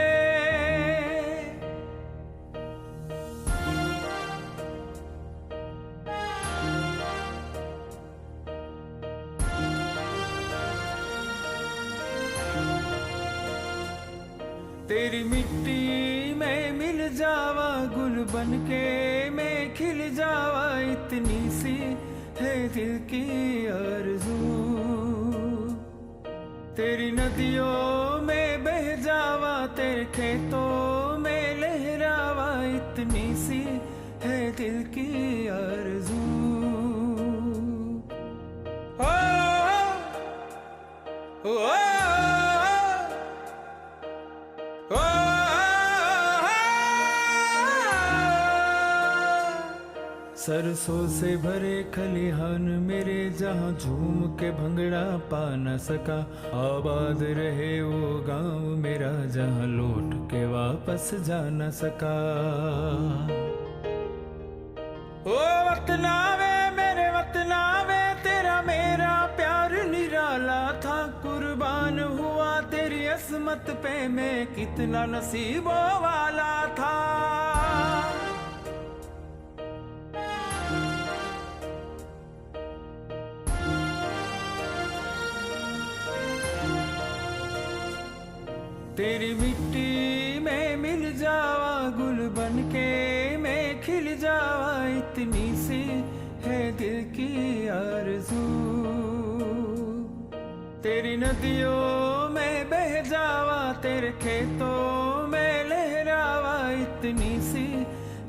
तेरी मिट्टी में मिल जावा, गुल बनके मैं खिल जावा, इतनी सी है दिल की आरज़ू. तेरी नदियों में बह जावा, तेरे खेतों में लहरावा, सरसों से भरे खलिहान मेरे, जहाँ झूम के भंगड़ा पा न सका। आबाद रहे वो गांव मेरा, जहाँ लौट के वापस जा न सका। ओ वतना वे मेरे वतना वे, तेरा मेरा प्यार निराला था। कुर्बान हुआ तेरी असमत पे मैं, कितना नसीबों वाला था। तेरी मिट्टी में मिल जावा, गुल बन के मैं खिल जावा। इतनी सी है दिल की आरज़ू, तेरी नदियों में बह जावा, तेरे खेतों में लहरावा। इतनी सी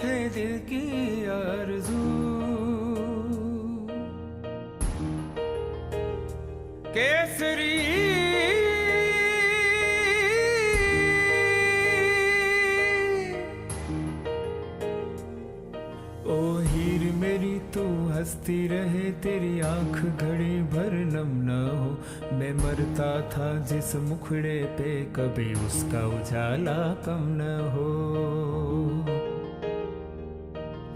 है दिल की आरज़ू। केसरी ओ हीर मेरी तू हंसती रहे, तेरी आंख घड़ी भर नम न हो। मैं मरता था जिस मुखड़े पे, कभी उसका उजाला कम न हो।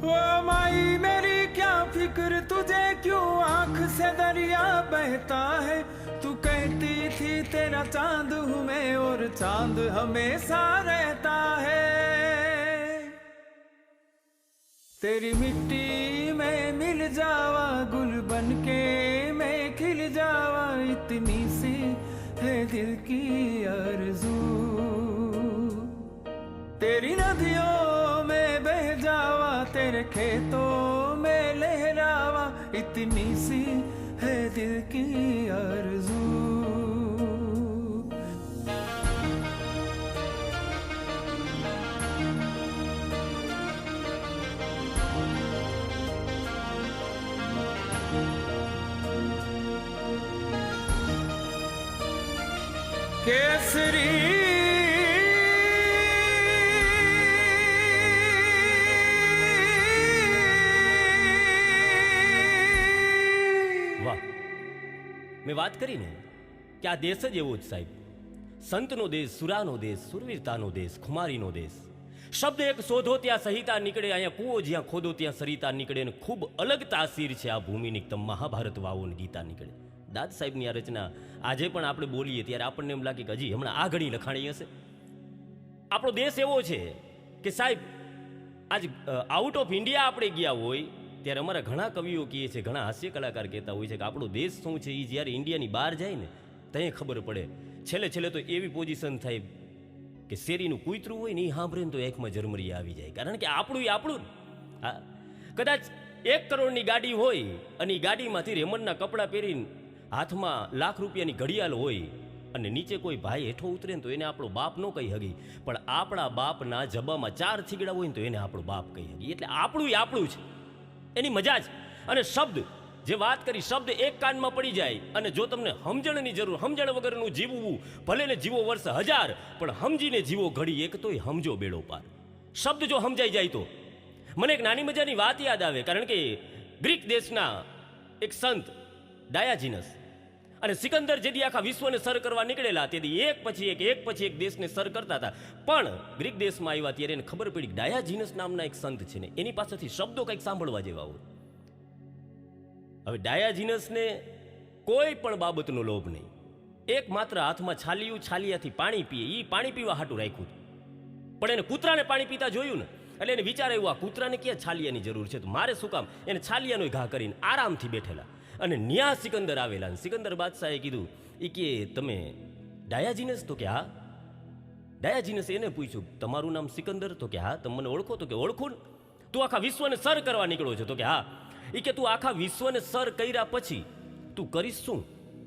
ओ माई मेरी क्या फिक्र तुझे, क्यों आंख से दरिया बहता है। तू कहती थी तेरा चांद हूँ मैं, और चांद हमेशा रहता है। तेरी मिट्टी में मिल जावा, गुल बन के मैं खिल जावा। इतनी सी है दिल की आरज़ू, तेरी नदियों में बह जावा, तेरे खेतों में लहरावा। इतनी सी है दिल की आरज़ू। केसरी વાહ, મેં વાત કરી ને કે આ દેશ જ એવો જ સાહેબ, સંતનો દેશ, સુરાનો દેશ, સુરવીરતાનો દેશ, ખુમારીનો દેશ. શબ્દ એક શોધો ત્યાં સહિતા નીકળે, અહીંયા કૂવો જ્યાં ખોદો ત્યાં સરિતા નીકળે. અને ખૂબ અલગ તાસીર છે આ ભૂમિની, તમ મહાભારત વાવો ને ગીતા નીકળે. દાદ સાહેબની આ રચના આજે પણ આપણે બોલીએ ત્યારે આપણને એમ લાગે કે હજી હમણાં આ ઘડી લખાણી હશે. આપણો દેશ એવો છે કે સાહેબ આજ આઉટ ઓફ ઇન્ડિયા આપણે ગયા હોય ત્યારે અમારા ઘણા કવિઓ કહે છે, ઘણા હાસ્ય કલાકાર કહેતા હોય છે કે આપણો દેશ શું છે એ જ્યારે ઇન્ડિયાની બહાર જાય ને ત્યાં ખબર પડે. છેલ્લે છેલ્લે તો એવી પોઝિશન થાય કે શેરીનું કૂતરું હોય ને એ સાંભળે ને તો એકમાં જરમરી આવી જાય. કારણ કે આપણું એ આપણું. હા, કદાચ 1 કરોડની ગાડી હોય અને એ ગાડીમાંથી રેમનના કપડાં પહેરીને હાથમાં લાખ રૂપિયાની ઘડિયાળ હોય અને નીચે કોઈ ભાઈ હેઠો ઉતરે ને તો એને આપણો બાપ ન કહી હગી, પણ આપણા બાપના જબામાં 4 થીગડા હોય ને તો એને આપણો બાપ કહી હગી. એટલે આપણું એ આપણું છે, એની મજા જ. અને શબ્દ જે વાત કરી, શબ્દ એક કાનમાં પડી જાય અને જો તમને સમજણની જરૂર, સમજણ વગરનું જીવવું ભલે ને જીવો વર્ષ 1000, પણ સમજીને જીવો ઘડી એક, તોય સમજો બેડો પાર. શબ્દ જો સમજાઈ જાય તો. મને એક નાની મજાની વાત યાદ આવે, કારણ કે ગ્રીક દેશના એક સંત ડાયાજીનસ અને સિકંદર જેથી આખા વિશ્વને સર કરવા નીકળેલા, તેથી એક પછી એક દેશને સર કરતા હતા. પણ ગ્રીક દેશમાં આવ્યા ત્યારે એને ખબર પડી કે ડાયાજીનસ નામના એક સંત છે ને એની પાસેથી શબ્દો કંઈક સાંભળવા જેવા હોય. હવે ડાયાજીનસને કોઈ પણ બાબતનો લોભ નહીં, એક માત્ર હાથમાં છાલિયું, છાલિયાથી પાણી પીએ, એ પાણી પીવા હાટું રાખ્યું. પણ એને કૂતરાને પાણી પીતા જોયું ને એટલે એને વિચાર આવ્યું આ કૂતરાને ક્યાં છાલિયાની જરૂર છે, તો મારે શું કામ. એને છાલિયાનો ઘા કરીને આરામથી બેઠેલા અને ન્યા સિકંદર આવેલા. સિકંદર બાદશાહે કીધું એ કે તમે ડાયાજીનસ? તો કે હા. ડાયાજીનસે એને પૂછ્યું તમારું નામ સિકંદર? તો કે હા. તમે મને ઓળખો? તો કે ઓળખું. તું આખા વિશ્વને સર કરવા નીકળો છો? તો કે હા. એ કે તું આખા વિશ્વને સર કર્યા પછી તું કરીશ શું?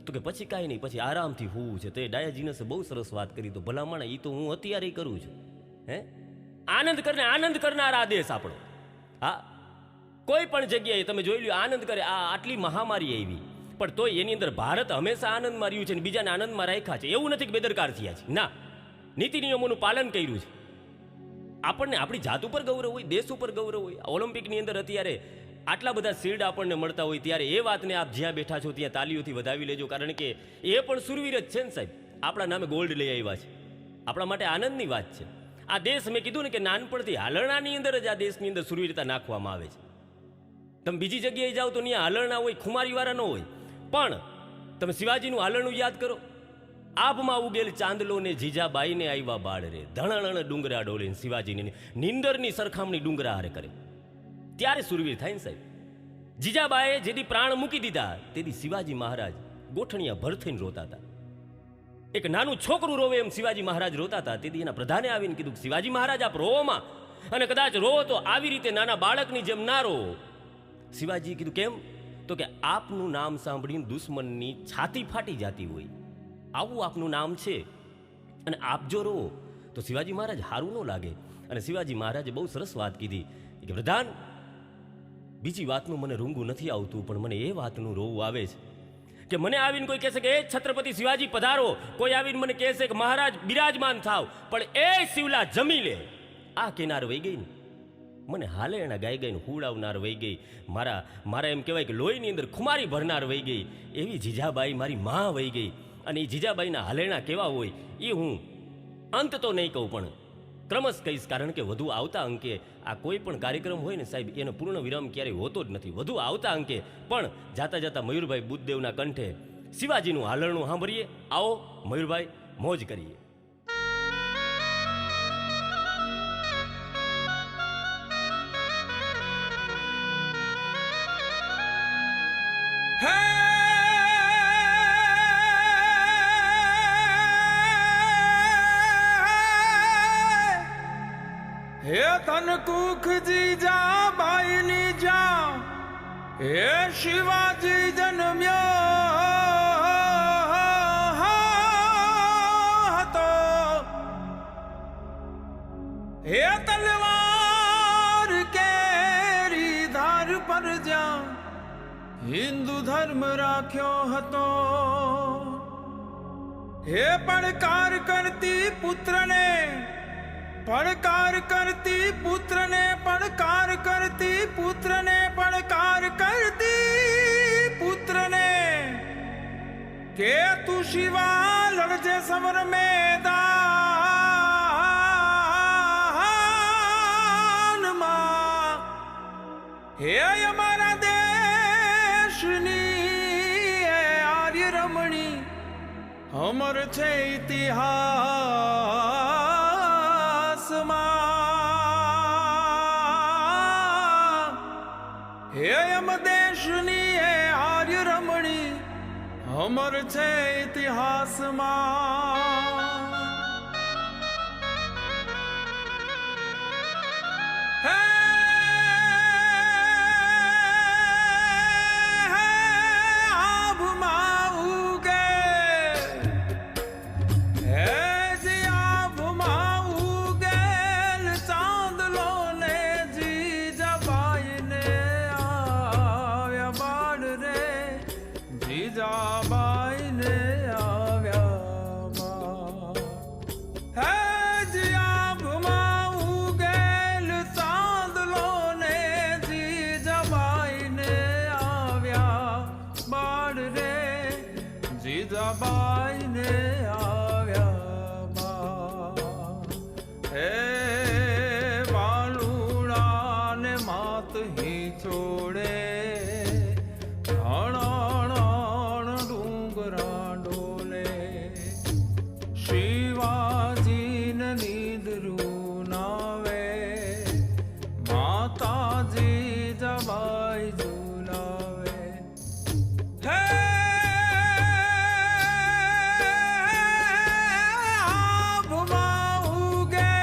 તો કે પછી કાંઈ નહીં, પછી આરામથી હોવું છે. તો એ ડાયાજીનસે બહુ સરસ વાત કરી. તો ભલામણ એ તો હું અત્યારે કરું છું. હે, આનંદ કરનારા દેશ આપણો. હા, કોઈ પણ જગ્યાએ તમે જોઈ લ્યો આનંદ કરે. આ આટલી મહામારી આવી પણ તોય એની અંદર ભારત હંમેશા આનંદમાં રહ્યું છે અને બીજાને આનંદમાં રાખ્યા છે. એવું નથી કે બેદરકાર થયા છે, ના, નીતિ નિયમોનું પાલન કર્યું છે. આપણને આપણી જાત ઉપર ગૌરવ હોય, દેશ ઉપર ગૌરવ હોય. ઓલિમ્પિકની અંદર અત્યારે આટલા બધા શિલ્ડ આપણને મળતા હોય ત્યારે એ વાતને આપ જ્યાં બેઠા છો ત્યાં તાલીઓથી વધાવી લેજો, કારણ કે એ પણ સુરવીર જ છે ને સાહેબ. આપણા નામે ગોલ્ડ લઈ આવ્યા છે, આપણા માટે આનંદની વાત છે. આ દેશ મેં કીધું ને કે નાનપણથી હાલરણાની અંદર જ આ દેશની અંદર સુરવીરતા નાખવામાં આવે છે. તમે બીજી જગ્યાએ જાઓ તો ત્યાં હાલરણા હોય, ખુમારીવાળા ન હોય, પણ તમે શિવાજીનું હાલરણું યાદ કરો. આભમાં ઉગેલ ચાંદલો ને જીજાબાઈને આવ્યા બાળ રે, ધણણ ડુંગરા ડોલે, શિવાજીની નિંદરની સરખામણી ડુંગરા હારે કરે. ત્યારે સુરવીર થાય ને સાહેબ. જીજાબાએ જેથી પ્રાણ મૂકી દીધા તેથી શિવાજી મહારાજ ગોઠણિયા ભર થઈને રોતા હતા. એક નાનું છોકરું રોવે એમ શિવાજી મહારાજ રોતા હતા. તેથી એના પ્રધાને આવીને કીધું, શિવાજી મહારાજ આપ રોવામાં, અને કદાચ રોવો તો આવી રીતે નાના બાળકની જેમ ના રોવો. શિવાજી કીધું કેમ? તો કે આપનું નામ સાંભળીને દુશ્મનની છાતી ફાટી જતી હોય, આવું આપનું નામ છે, અને આપ જો રોવો તો શિવાજી મહારાજ હારું ન લાગે. અને શિવાજી મહારાજે બહુ સરસ વાત કીધી કે પ્રધાન, બીજી વાતનું મને રૂંગું નથી આવતું, પણ મને એ વાતનું રોવું આવે છે કે મને આવીને કોઈ કહેશે કે એ છત્રપતિ શિવાજી પધારો, કોઈ આવીને મને કહેશે કે મહારાજ બિરાજમાન થાવ, પણ એ શિવલા જમી લે. આ કિનાર વહી ગઈ ને, મને હાલે એના ગાય ગાઈને હુડાવનાર વહી ગઈ, મારા એમ કહેવાય કે લોહીની અંદર ખુમારી ભરનાર વહી ગઈ, એવી જીજાબાઈ મારી માં વહી ગઈ. અને એ જીજાબાઈના હાલેણા કેવા હોય એ હું અંત તો નહીં કહું, પણ ક્રમશ કહીશ, કારણ કે વધુ આવતા અંકે આ કોઈ પણ કાર્યક્રમ હોય ને સાહેબ, એનો પૂર્ણ વિરામ ક્યારેય હોતો જ નથી. વધુ આવતા અંકે પણ જાતા જાતા મયુરભાઈ બુદ્ધદેવના કંઠે શિવાજીનું હાલરણું સાંભળીએ. આવો મયુરભાઈ, મોજ કરીએ. હે તન કુખ જીજા બાઈની જા, હે શિવાજી જન્મ્યો હતો, હે તલવાર કેરી ધાર પર જા હિન્દુ ધર્મ રાખ્યો હતો, હે પડકાર કરતી પુત્રને, પડકાર કરતી પુત્રને, પડકાર કરતી પુત્રને, પડકાર કરતી પુત્રને, કે તું શિવા લડજે સમર મેદાનમાં, હે અમારા દેશની આર્ય રમણી, અમર છે ઇતિહાસ, હે અમ દેશની હે આર્ય રમણી, અમર છે ઇતિહાસમાં. હે આભમાં ઉગે, હે જીજાબાઈને આવ્યા, હે જીયાભમાં ઉગેલ ચાંદલો ને જીજાબાઈને આવ્યા બાળ રે, જીજાબાઈને આવ્યા. હે વાલુડા ને માત હી છોડે, શિવાજીને નિદરું નાવે, માતાજી જબાઈ ઝુલાવે. હે આભમાં ઉગે,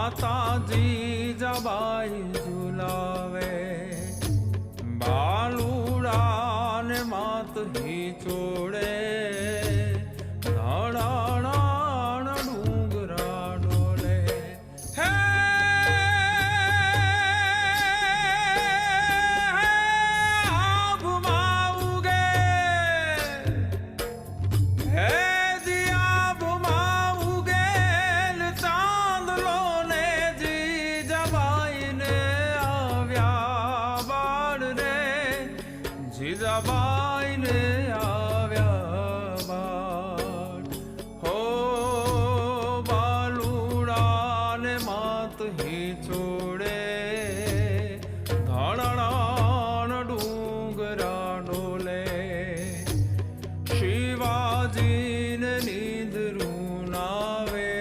माता जी जबाई झुलावे बालूड़ा ने मात ही छोड़े धाड़ाण डूंगरा डोले हे आप माऊगे हे दिया बुमाऊगे चांद लोने जी जबाई ने आव्या बाड़ रे जी जबाई ने आव्या बाड़ हो बालूड़ा ने मात ही छोड़े धाड़ाण डूंगरा डोले शिवाजी ने नींद रूनावे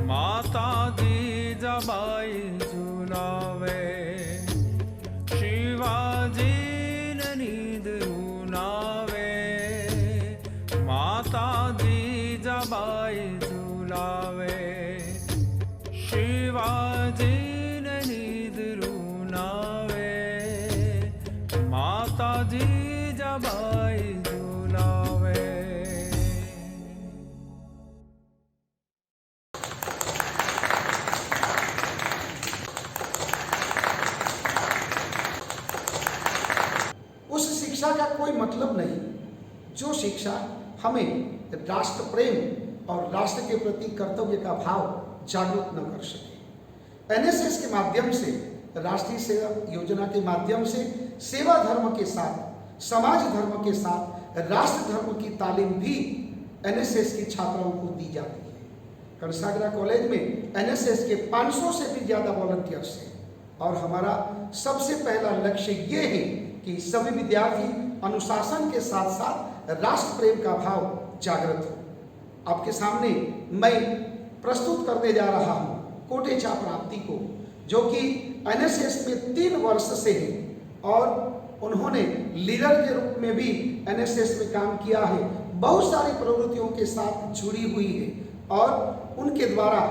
माता जी जबाई झुलावे शिवाजी ने नींद रूनावे माता जी जबाई झुलावे शिवाजी ने नींद रूनावे माता जी जबाई झुलावे उस शिक्षा का कोई मतलब नहीं जो शिक्षा हमें राष्ट्र प्रेम और राष्ट्र के प्रति कर्तव्य का भाव जागरूक न कर सके। एनएसएस के माध्यम से, राष्ट्रीय सेवा योजना के माध्यम से सेवा धर्म के साथ, समाज धर्म के साथ राष्ट्र धर्म की तालीम भी एनएसएस की छात्राओं को दी जाती है। कंसागरा कॉलेज में एनएसएस के 500 से भी ज़्यादा वॉलंटियर्स हैं और हमारा सबसे पहला लक्ष्य ये है कि सभी विद्यार्थी अनुशासन के साथ साथ राष्ट्र प्रेम का भाव जागृत हो। आपके सामने मैं प्रस्तुत करने जा रहा हूँ कोटेचा प्राप्ति को, जो कि एनएसएस में 3 वर्ष से है और उन्होंने लीडर के रूप में भी एनएसएस में काम किया है, बहुत सारी प्रवृत्तियों के साथ जुड़ी हुई है और उनके द्वारा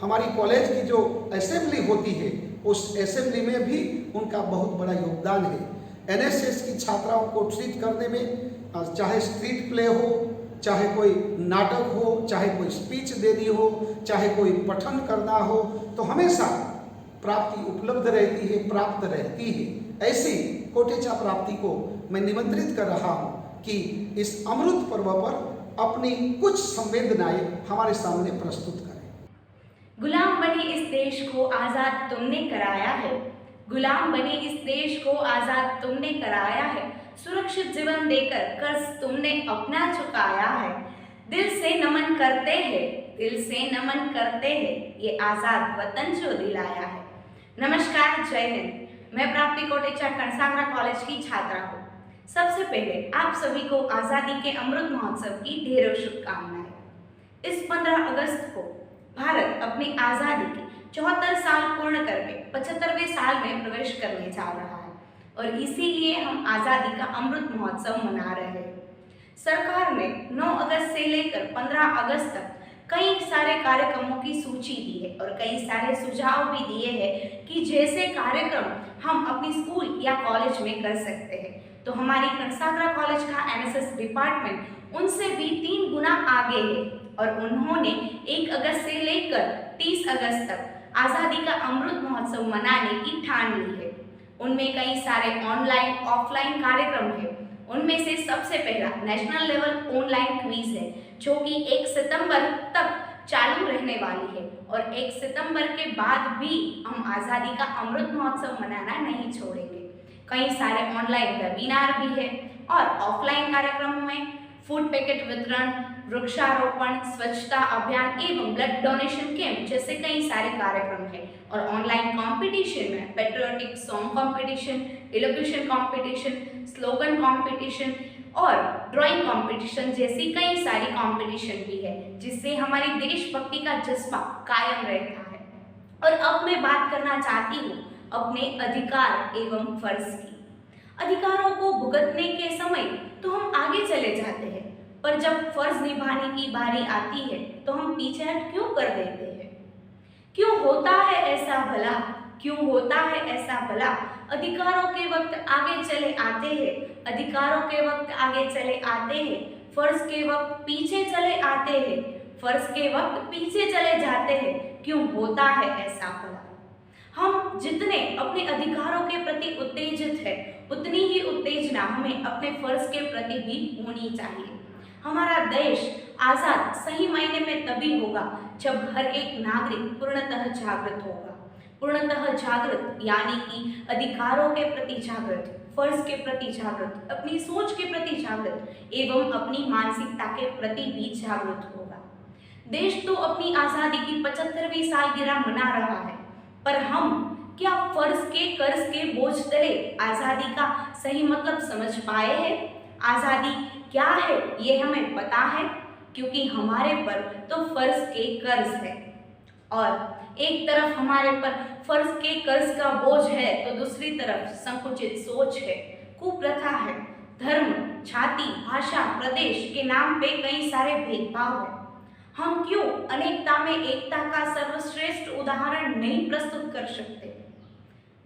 हमारी कॉलेज की जो असेंबली होती है उस असेंबली में भी उनका बहुत बड़ा योगदान है। एनएसएस की छात्राओं को ट्रीट करने में, चाहे स्ट्रीट प्ले हो, चाहे कोई नाटक हो, चाहे कोई स्पीच देनी हो, चाहे कोई पठन करना हो, तो हमेशा प्राप्ति उपलब्ध रहती है, प्राप्त रहती है। ऐसी कोटेचा प्राप्ति को मैं निमंत्रित कर रहा हूँ कि इस अमृत पर्व पर अपनी कुछ संवेदनाएं हमारे सामने प्रस्तुत करें। गुलाम बने इस देश को आज़ाद तुमने कराया है, गुलाम बने इस देश को आज़ाद तुमने कराया है, सुरक्षित जीवन देकर कर्ज तुमने अपना चुकाया है। दिल से नमन करते हैं, दिल से नमन करते हैं, ये आज़ाद वतन जो दिलाया है। नमस्कार, जय हिंद। मैं प्राप्ति कोटेचा कंसागरा कॉलेज की छात्रा हूँ। सबसे पहले आप सभी को आज़ादी के अमृत महोत्सव की ढेरों शुभकामनाएं। इस 15 अगस्त को भारत अपनी आज़ादी के 74 साल पूर्ण करके 75वें साल में प्रवेश करने जा रहा है और इसीलिए हम आज़ादी का अमृत महोत्सव मना रहे हैं। सरकार ने 9 अगस्त से लेकर 15 अगस्त तक कई सारे कार्यक्रमों की सूची दी है और कई सारे सुझाव भी दिए हैं कि जैसे कार्यक्रम हम अपनी स्कूल या कॉलेज में कर सकते हैं। तो हमारी कंसागरा कॉलेज का एनएसएस डिपार्टमेंट उनसे भी 3 गुना आगे है और उन्होंने 1 अगस्त से लेकर 30 अगस्त तक आज़ादी का अमृत महोत्सव मनाने की ठान ली है। उनमें कई सारे ऑनलाइन ऑफलाइन कार्यक्रम है। उनमें से सबसे पहला नेशनल लेवल ऑनलाइन क्विज है जो कि 1 सितंबर तक चालू रहने वाली है और 1 सितंबर के बाद भी हम आज़ादी का अमृत महोत्सव मनाना नहीं छोड़ेंगे। कई सारे ऑनलाइन वेबिनार भी है और ऑफलाइन कार्यक्रमों में फूड पैकेट वितरण, वृक्षारोपण, स्वच्छता अभियान एवं ब्लड डोनेशन कैंप जैसे कई सारे कार्यक्रम है। और ऑनलाइन कंपटीशन में patriotic song competition, elocution competition, slogan competition और ड्राइंग कंपटीशन जैसी कई सारी कंपटीशन भी है, जिससे हमारी देशभक्ति का जज्बा कायम रहता है। और अब मैं बात करना चाहती हूँ अपने अधिकार एवं फर्ज की। अधिकारों को भुगतने के समय तो हम आगे चले जाते हैं, पर जब फर्ज निभाने की बारी आती है तो हम पीछे हट क्यों कर देते हैं? क्यों होता है ऐसा भला, क्यों होता है ऐसा भला। अधिकारों के वक्त आगे चले आते हैं, अधिकारों के वक्त आगे चले आते हैं, फर्ज के वक्त पीछे चले आते हैं, फर्ज के वक्त पीछे चले जाते हैं। क्यों होता है ऐसा भला। हम जितने अपने अधिकारों के प्रति उत्तेजित है, उतनी ही उत्तेजना हमें अपने फर्ज के प्रति भी होनी चाहिए। हमारा देश आजाद सही मायने में तभी होगा जब हर एक नागरिक पूर्णतः जागृत होगा। पूर्णतः जागृत यानी कि अधिकारों के प्रति जागृत, फर्ज के प्रति जागृत, अपनी सोच के प्रति जागृत एवं अपनी मानसिकता के प्रति भी जागृत होगा। देश तो अपनी आजादी की 75वीं सालगिरह मना रहा है, पर हम क्या फर्ज के कर्ज के बोझ तले आजादी का सही मतलब समझ पाए हैं? आजादी क्या है ये हमें पता है, क्योंकि हमारे पर तो फर्ज के कर्ज है और एक तरफ हमारे पर फर्ज के कर्ज का बोझ है तो दूसरी तरफ संकुचित सोच है, कुप्रथा है, धर्म, जाति, भाषा, प्रदेश के नाम पे कई सारे भेदभाव है। हम क्यों अनेकता में एकता का सर्वश्रेष्ठ उदाहरण नहीं प्रस्तुत कर सकते?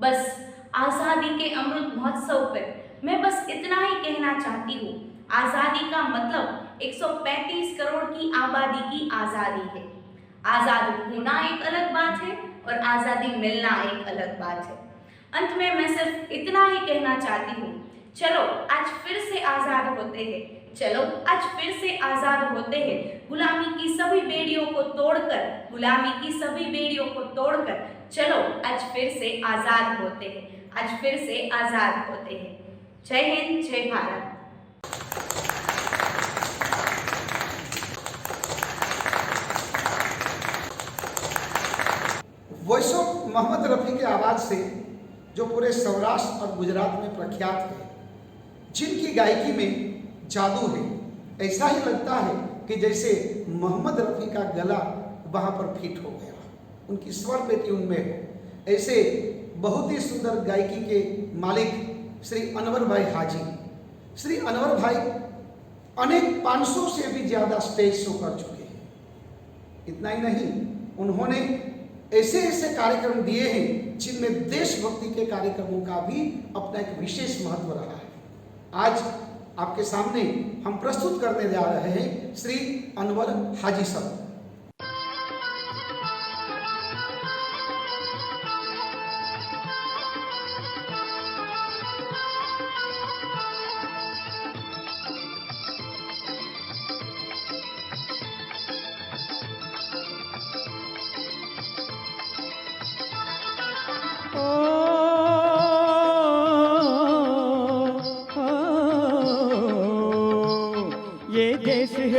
बस आजादी के अमृत महोत्सव पर मैं बस इतना ही कहना चाहती हूँ, आजादी का मतलब 135 करोड़ की आबादी की आजादी है। आजाद होना एक अलग बात है और आजादी मिलना एक अलग बात है। अंत में मैं सिर्फ इतना ही कहना चाहती हूँ, चलो आज फिर से आजाद होते हैं, चलो आज फिर से आजाद होते हैं। गुलामी की सभी बेड़ियों को तोड़कर, गुलामी की सभी बेड़ियों को तोड़कर चलो आज फिर से आजाद होते हैं, आज फिर से आजाद होते हैं। जय हिंद, जय भारत। वॉइस ऑफ मोहम्मद रफ़ी के आवाज़ से जो पूरे सौराष्ट्र और गुजरात में प्रख्यात है, जिनकी गायकी में जादू है, ऐसा ही लगता है कि जैसे मोहम्मद रफ़ी का गला वहाँ पर फिट हो गया, उनकी स्वर पेटी उनमें हो। ऐसे बहुत ही सुंदर गायकी के मालिक श्री अनवर भाई हाजी, श्री अनवर भाई अनेक 500 से भी ज़्यादा स्टेज शो कर चुके हैं। इतना ही नहीं, उन्होंने ऐसे ऐसे कार्यक्रम दिए हैं जिनमें देशभक्ति के कार्यक्रमों का भी अपना एक विशेष महत्व रहा है। आज आपके सामने हम प्रस्तुत करने जा रहे हैं श्री अनवर हाजी साहब।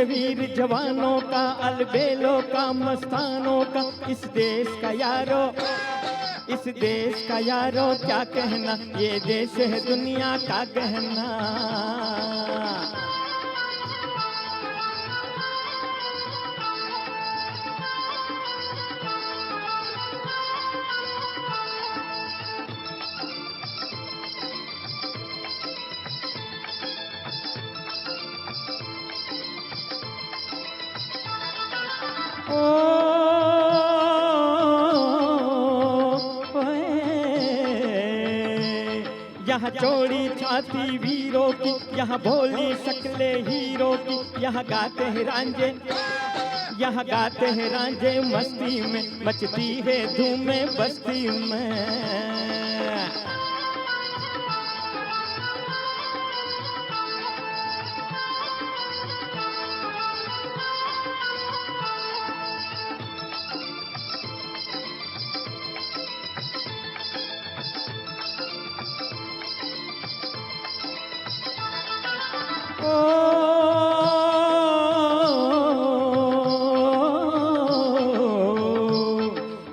वीर जवानों का, अलबेलों का, मस्तानों का, इस देश का यारो, इस देश का यारो क्या कहना, ये देश है दुनिया का गहना। यहाँ चौड़ी छाती वीरों की, यहाँ भोली शक्लें हीरो की, यहाँ गाते हैं रांझे, यहाँ गाते हैं रांझे मस्ती में, मचती है धूमें बस्ती में।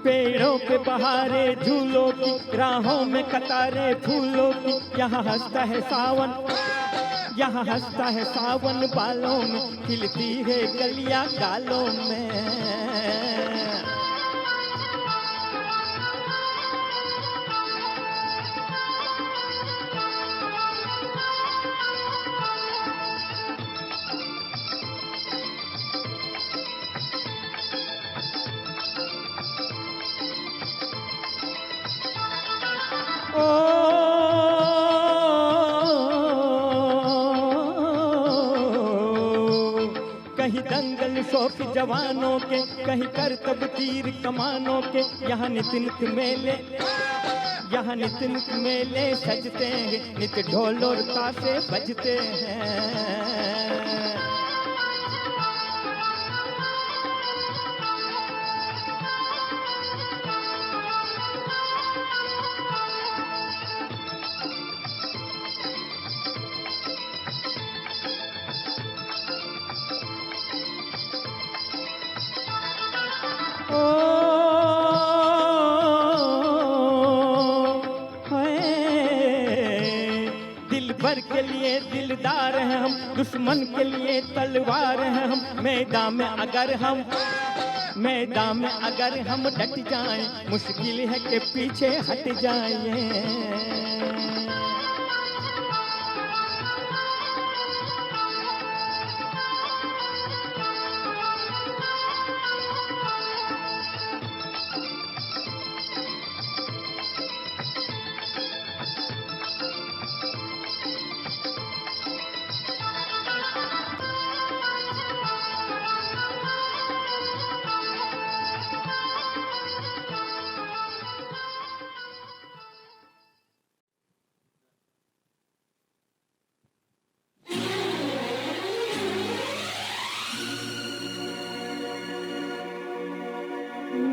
पेड़ों पे बहारे झूलों की, राहों में कतारे फूलों की, यहाँ हंसता है सावन, यहाँ हंसता है सावन बालों में, खिलती है कलियां गालों में। शौक जवानों के, कहीं करतब तीर कमानों के। यहाँ नित नित मेले, यहाँ नित नित मेले सजते हैं, नित ढोल और ताशे बजते हैं। दिलबर के लिए दिलदार हैं हम, दुश्मन के लिए तलवार हैं हम। मैदान में अगर हम डट जाएं, मुश्किल है कि पीछे हट जाएं।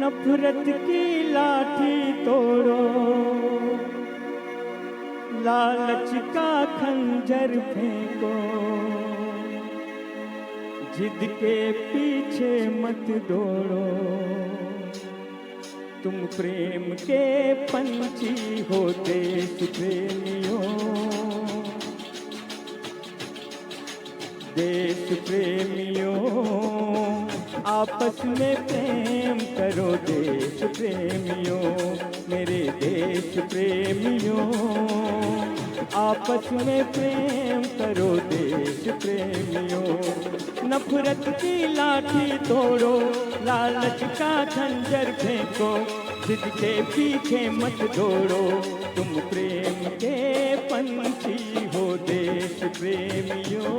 नफरत की लाठी तोड़ो, लालच का खंजर फेंको, जिद के पीछे मत दौड़ो। तुम प्रेम के पंछी हो देश प्रेमियों, देश प्रेमियों। आपस में प्रेम करो देश प्रेमियों, मेरे देश प्रेमियों। आपस में प्रेम करो देश प्रेमियों। नफरत की लाठी तोड़ो, लालच का खंजर फेंको, जिद के पीछे मत दौड़ो। तुम प्रेम के पंछी हो देश प्रेमियों,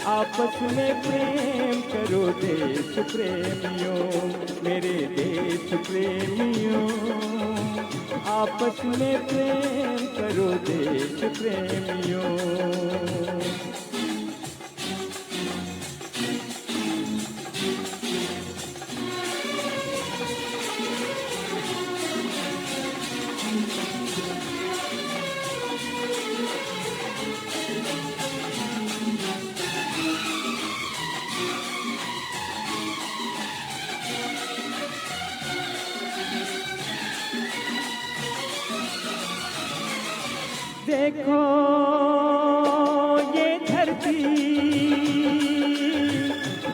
आपस में प्रेम करो देश प्रेमियों, मेरे देश प्रेमियों। आपस में प्रेम करो देश प्रेमियों। देखो ये धरती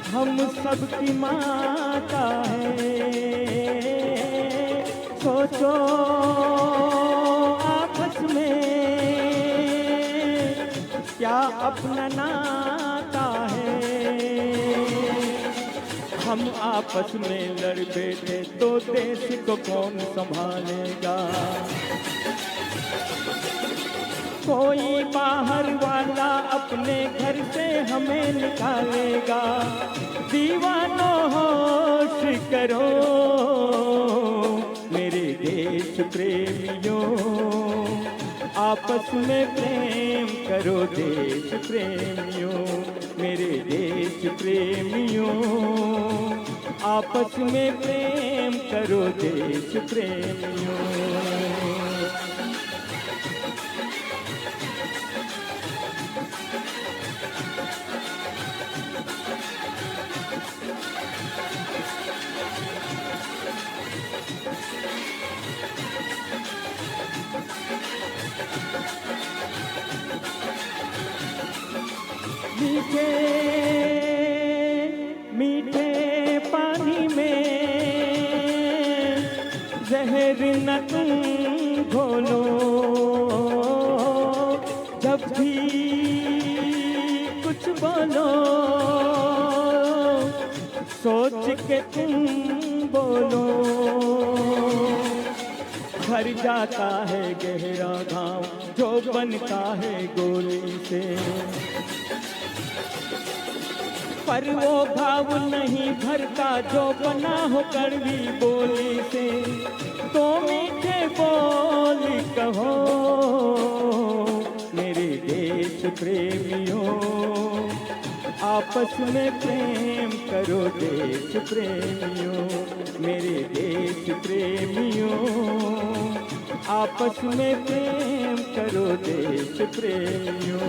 हम सबकी माता है। सोचो आपस में क्या अपना नाता है। हम आपस में लड़ बैठे तो देश को कौन संभालेगा। कोई बाहर वाला अपने घर से हमें निकालेगा। दीवानों होश करो मेरे देश प्रेमियों, आपस में प्रेम करो देश प्रेमियों, मेरे देश प्रेमियों। आपस में प्रेम करो देश प्रेमियों। मीठे मीठे पानी में जहर न तुम घोलो। जब भी कुछ बोलो सोच के तुम बोलो। भर जाता है गहरा घाव जो बनता है गोली से। पर वो भाव नहीं भरता जो बना हो कड़वी बोली से। तो मीठे बोल कहो मेरे देश प्रेमियों, आपस में प्रेम करो देश प्रेमियों, मेरे देश प्रेमियों, आपस में प्रेम करो देश प्रेमियों।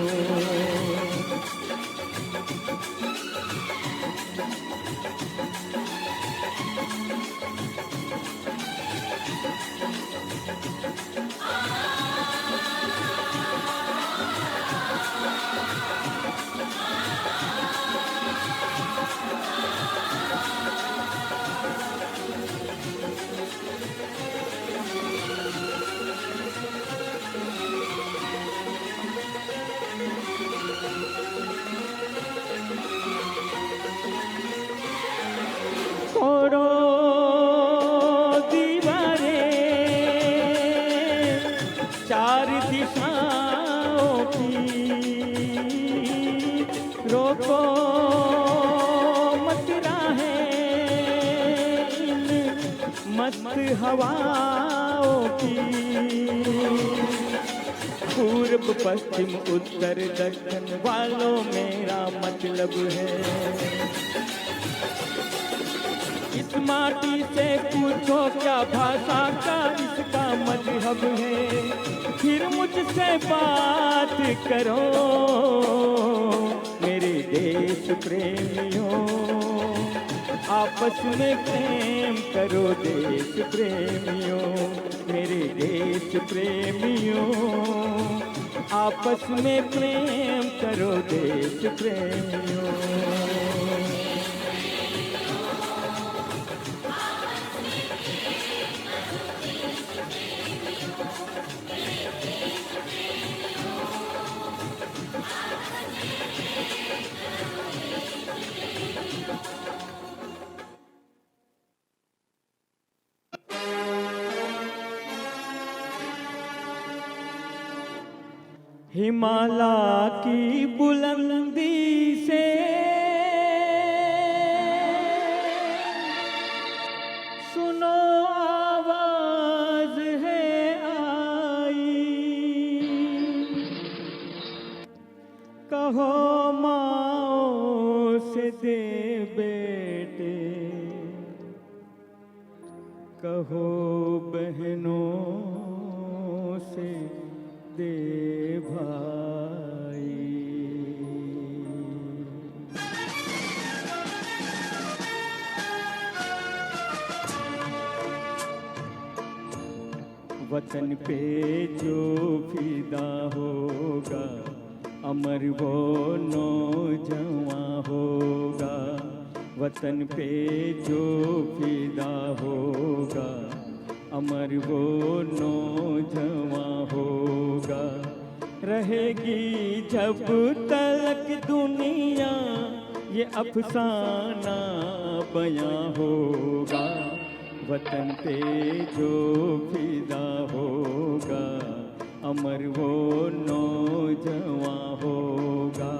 चार दिशाओं की रोको मत राहें इन मस्त हवाओं की। पूर्व पश्चिम उत्तर दक्षिण वालों मेरा मतलब है, इस माटी से पूछो क्या भाषा का इसका मजहब है, फिर मुझसे बात करो मेरे देश प्रेमियों, आपस में प्रेम करो देश प्रेमियों, मेरे देश प्रेमियों, आपस में प्रेम करो देश प्रेमियों। हिमालय की बुलंदी से सुनो आवाज है आई, कहो माओ से दे बेटे, कहो बहनों से दे भाई। वतन पे जो फिदा होगा अमर वो नौजवान होगा, वतन पे जो फिदा होगा अमर वो नौजवान होगा। रहेगी जब तक दुनिया ये अफसाना बयां होगा, वतन पे जो फिदा होगा अमर वो नौजवान होगा।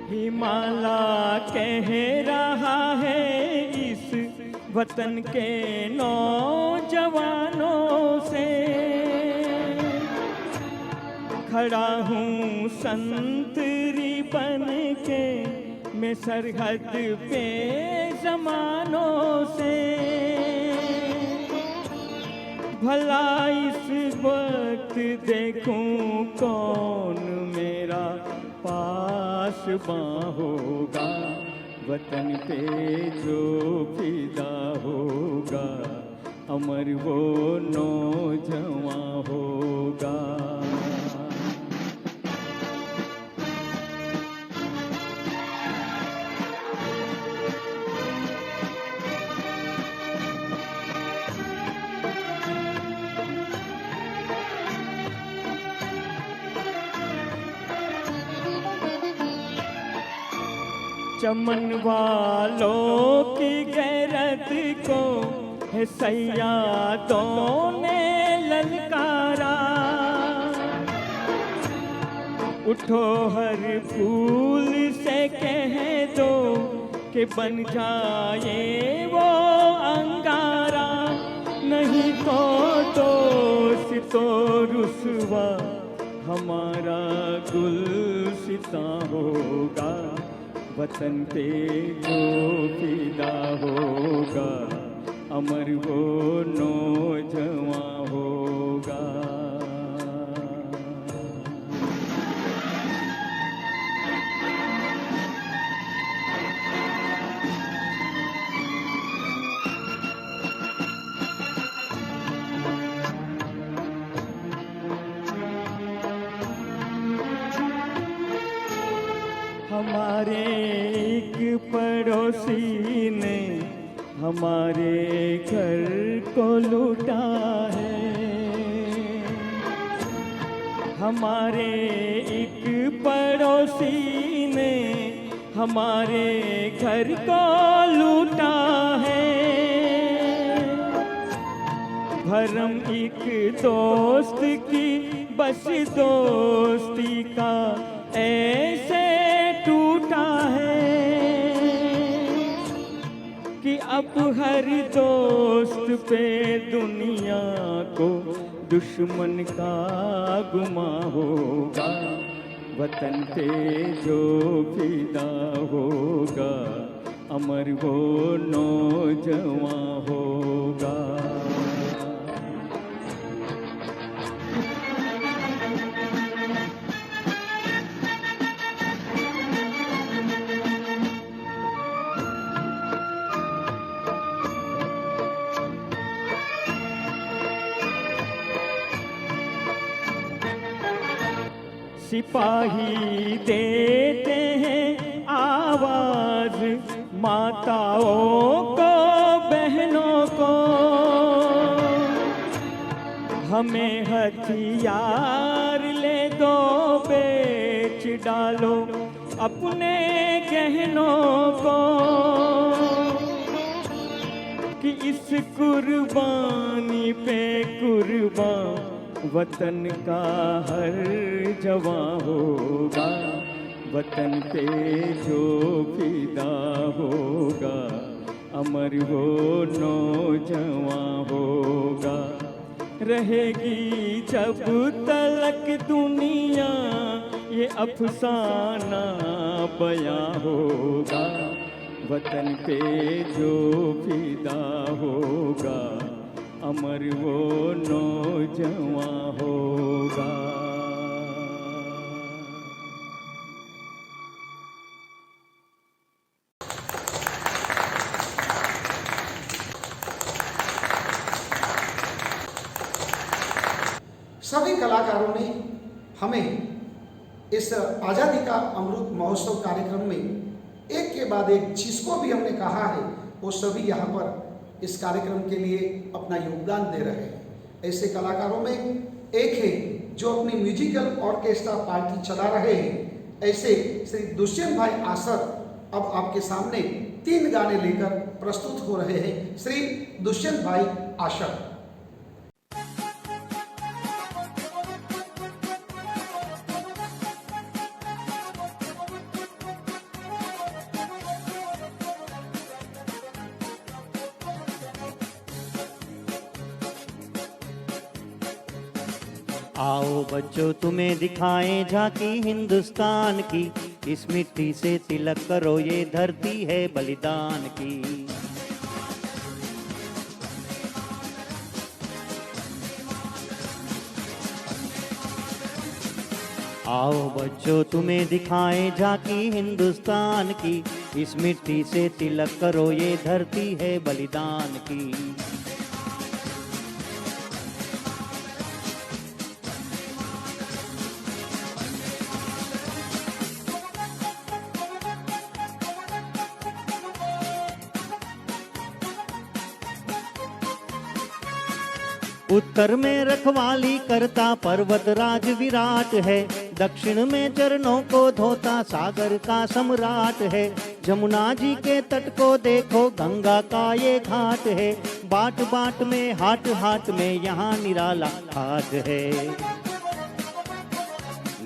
हिमालय कह रहा है इस वतन के नौजवानों से, खड़ा हूँ संतरी बन के मैं सरहद पे जमानों से। भला इस वक्त देखूं कौन मेरा पासबां होगा, वतन पे जो फिदा होगा अमर वो नौजवान होगा। चमन वालों की गैरत को है सैयादों ने ललकारा। उठो हर फूल से कह दो कि बन जाए वो अंगारा, नहीं तो दोस्त तो रुसवा हमारा गुलसिता होगा, वतन पे जो फिदा होगा अमर वो नौजवान होगा। हमारे एक पड़ोसी ने हमारे घर को लूटा है। हमारे एक पड़ोसी ने हमारे घर को लूटा है। भरम एक दोस्त की बस दोस्ती का ऐसे टूटा है कि अब हर दोस्त पे दुनिया को दुश्मन का गुमा होगा, वतन पे जो फिदा होगा अमर वो नौजवान होगा। सिपाही देते हैं आवाज माताओं को बहनों को, हमें हथियार ले दो बेच डालो अपने गहनों को, कि इस कुर्बानी पे कुर्बान वतन का हर जवान होगा, वतन पे जो फिदा होगा अमर वो नौजवान होगा। रहेगी जब तलक दुनिया ये अफसाना बयां होगा, वतन पे जो फिदा होगा अमर वो नौजवान होगा। सभी कलाकारों ने हमें इस आज़ादी का अमृत महोत्सव कार्यक्रम में एक के बाद एक जिसको भी हमने कहा है वो सभी यहाँ पर इस कार्यक्रम के लिए अपना योगदान दे रहे हैं। ऐसे कलाकारों में एक है जो अपनी म्यूजिकल ऑर्केस्ट्रा पार्टी चला रहे हैं। ऐसे श्री दुष्यंत भाई आसर अब आपके सामने 3 गाने लेकर प्रस्तुत हो रहे हैं। श्री दुष्यंत भाई आसर। आओ बच्चों तुम्हें दिखाएं झांकी हिंदुस्तान की, इस मिट्टी से तिलक करो ये धरती है बलिदान की। आओ बच्चों तुम्हें दिखाएं झांकी हिंदुस्तान की, इस मिट्टी से तिलक करो ये धरती है बलिदान की। उत्तर में रखवाली करता पर्वत राज विराट है, दक्षिण में चरणों को धोता सागर का सम्राट है। जमुना जी के तट को देखो, गंगा का ये घाट है। बाट बाट में, हाट हाट में यहाँ निराला हाट है।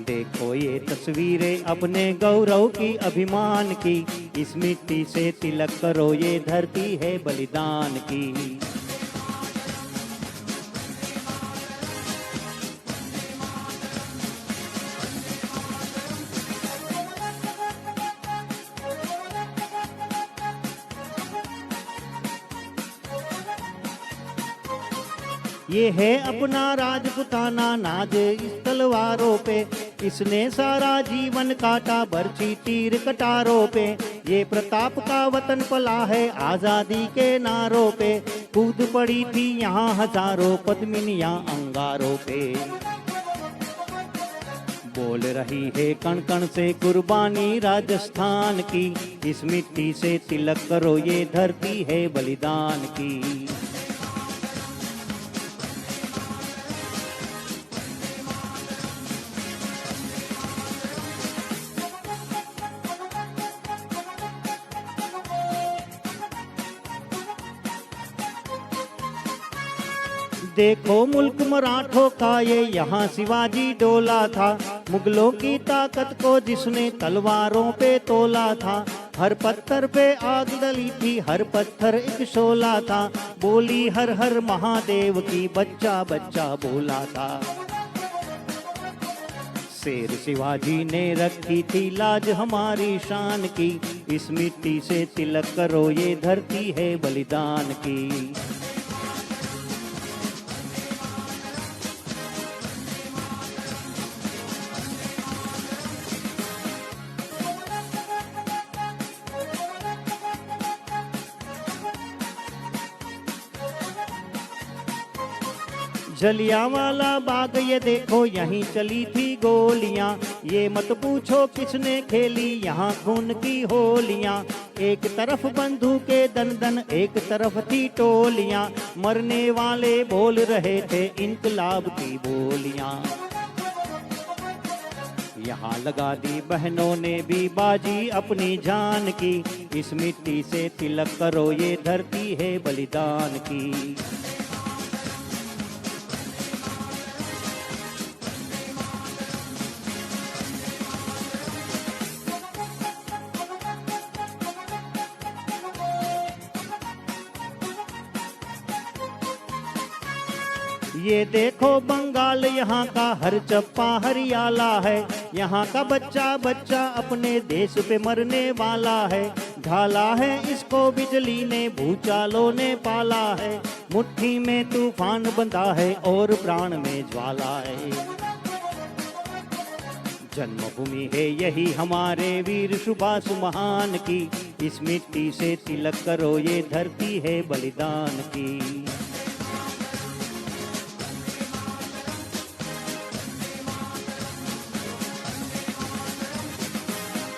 देखो ये तस्वीरें अपने गौरव की, अभिमान की। इस मिट्टी से तिलक करो, ये धरती है बलिदान की। ये है अपना राजपुताना नाज इस तलवारों पे, इसने सारा जीवन काटा बरछी तीर कटारों पे। ये प्रताप का वतन पला है आजादी के नारों पे, कूद पड़ी थी यहाँ हजारों पद्मिनियाँ अंगारों पे। बोल रही है कण कण से कुर्बानी राजस्थान की, इस मिट्टी से तिलक करो, ये धरती है बलिदान की। देखो मुल्क मराठों का ये यहाँ शिवाजी डोला था, मुगलों की ताकत को जिसने तलवारों पे तोला था। हर पत्थर पे आग डली थी, हर पत्थर एक शोला था। बोली हर हर महादेव की, बच्चा बच्चा बोला था। शेर शिवाजी ने रखी थी लाज हमारी शान की, इस मिट्टी से तिलक करो, ये धरती है बलिदान की। जलियांवाला बाग ये देखो, यहीं चली थी गोलियां। ये मत पूछो किसने खेली यहाँ खून की होलियां। एक तरफ बंदूकें दन दन, एक तरफ थी टोलियां। मरने वाले बोल रहे थे इनकलाब की बोलियां। यहाँ लगा दी बहनों ने भी बाजी अपनी जान की, इस मिट्टी से तिलक करो, ये धरती है बलिदान की। ये देखो बंगाल, यहाँ का हर चप्पा हरियाला है। यहाँ का बच्चा बच्चा अपने देश पे मरने वाला है। ढाला है इसको बिजली ने, भूचालों ने पाला है। मुट्ठी में तूफान बंधा है और प्राण में ज्वाला है। जन्मभूमि है यही हमारे वीर सुभाष महान की, इस मिट्टी से तिलक करो, ये धरती है बलिदान की।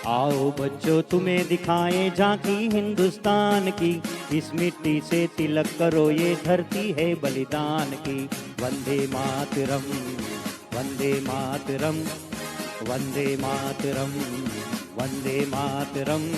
आओ बच्चों तुम्हें दिखाएं झांकी हिंदुस्तान की, इस मिट्टी से तिलक करो, ये धरती है बलिदान की। वंदे मातरम, वंदे मातरम, वंदे मातरम, वंदे मातरम।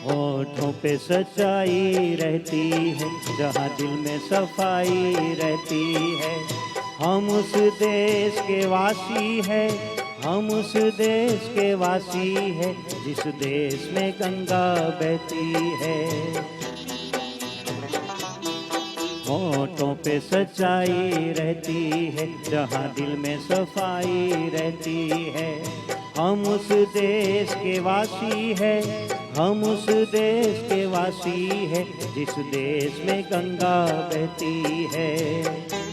होठों पे सच्चाई रहती है, जहाँ दिल में सफाई रहती है। हम उस देश के वासी है, हम उस देश के वासी है, जिस देश में गंगा बहती है। होठों पे सच्चाई रहती है, जहाँ दिल में सफाई रहती है। हम उस देश के वासी है, हम उस देश के वासी है, जिस देश में गंगा बहती है।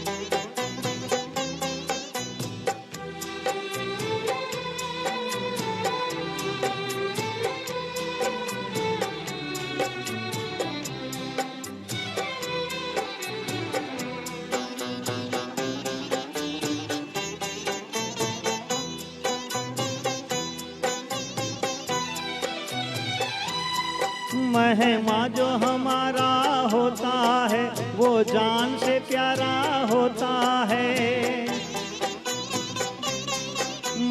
मेहमा जो हमारा होता है वो जान से प्यारा होता है।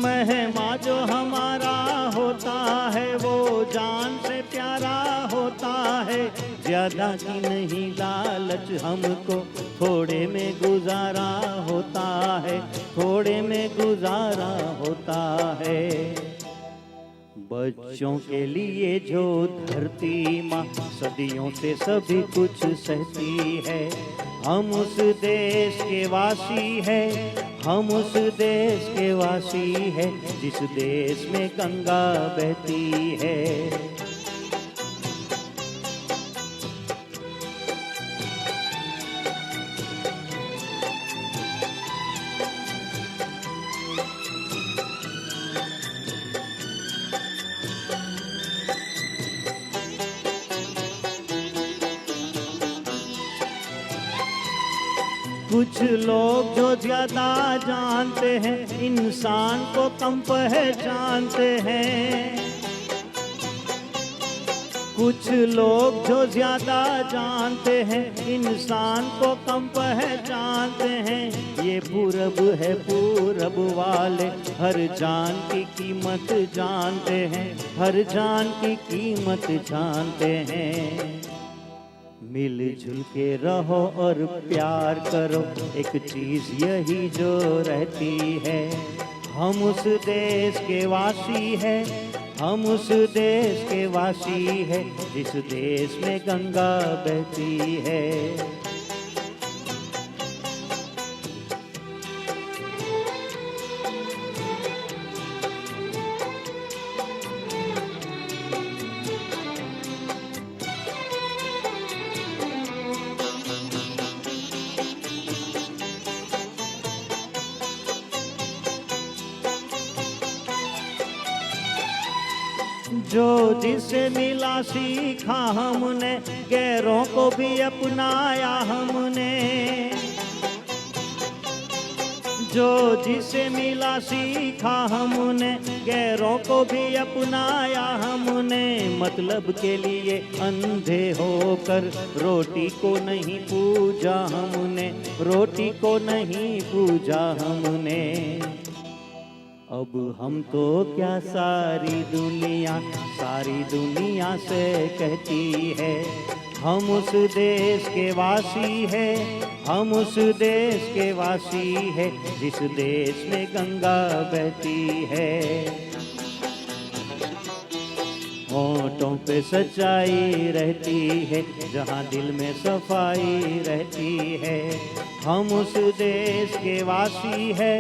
मेहमा जो हमारा होता है वो जान से प्यारा होता है। ज्यादा की नहीं लालच हमको, थोड़े में गुजारा होता है, थोड़े में गुजारा होता है। बच्चों के लिए जो धरती माँ सदियों से सभी कुछ सहती है, हम उस देश के वासी है, हम उस देश के वासी है जिस देश में गंगा बहती है। कुछ लोग जो ज्यादा जानते हैं इंसान को कम पहचानते हैं। कुछ लोग जो ज्यादा जानते हैं इंसान को कम पहचानते हैं। ये पूरब है पूरब वाले हर जान की कीमत जानते हैं, हर जान की कीमत जानते हैं। मिलजुल के रहो और प्यार करो, एक चीज यही जो रहती है। हम उस देश के वासी है, हम उस देश के वासी है जिस देश में गंगा बहती है। जो जिसे मिला सीखा हमने, गैरों को भी अपनाया हमने। जो जिसे मिला सीखा हमने, गैरों को भी अपनाया हमने। मतलब के लिए अंधे होकर रोटी को नहीं पूजा हमने, रोटी को नहीं पूजा हमने। अब हम तो क्या सारी दुनिया से कहती है, हम उस देश के वासी है, हम उस देश के वासी है जिस देश में गंगा बहती है। होठों पे सच्चाई रहती है, जहाँ दिल में सफाई रहती है। हम उस देश के वासी है,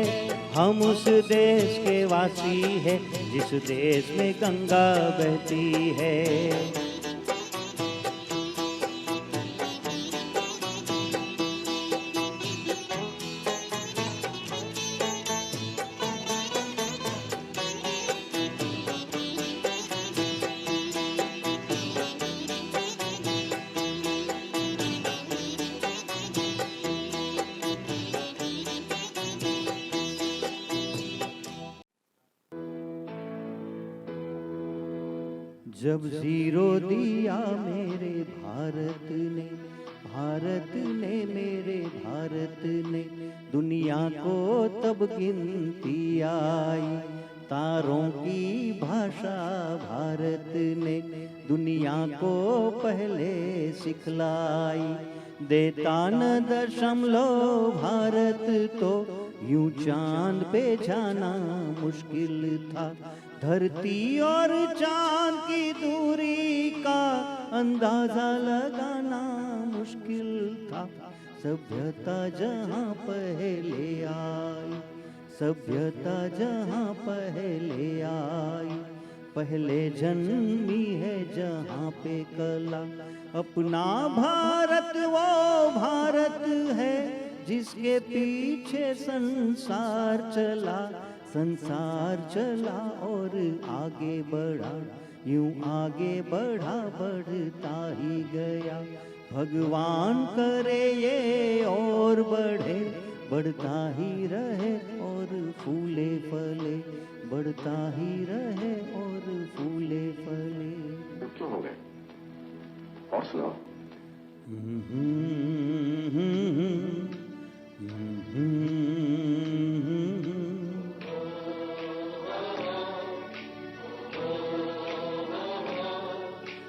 हम उस देश के वासी है जिस देश में गंगा बहती है। जब जीरो दिया मेरे भारत ने मेरे भारत ने, दुनिया को तब गिनती आई। तारों की भाषा भारत ने दुनिया को पहले सिखलाई। देता न दशमलव भारत तो यूं चांद पे जाना मुश्किल था। धरती और चांद की दूरी का अंदाजा लगाना मुश्किल था। सभ्यता जहाँ पहले आई, सभ्यता जहाँ पहले आई, पहले जन्मी है जहाँ पे कला। अपना भारत वो भारत है जिसके पीछे संसार चला, संसार चला और आगे बढ़ा, यूं आगे बढ़ा बढ़ता ही गया। भगवान करे ये और बढ़े, बढ़ता ही रहे और फूले फले, बढ़ता ही रहे और फूले फले। क्यों हो गए? और सुनाओ।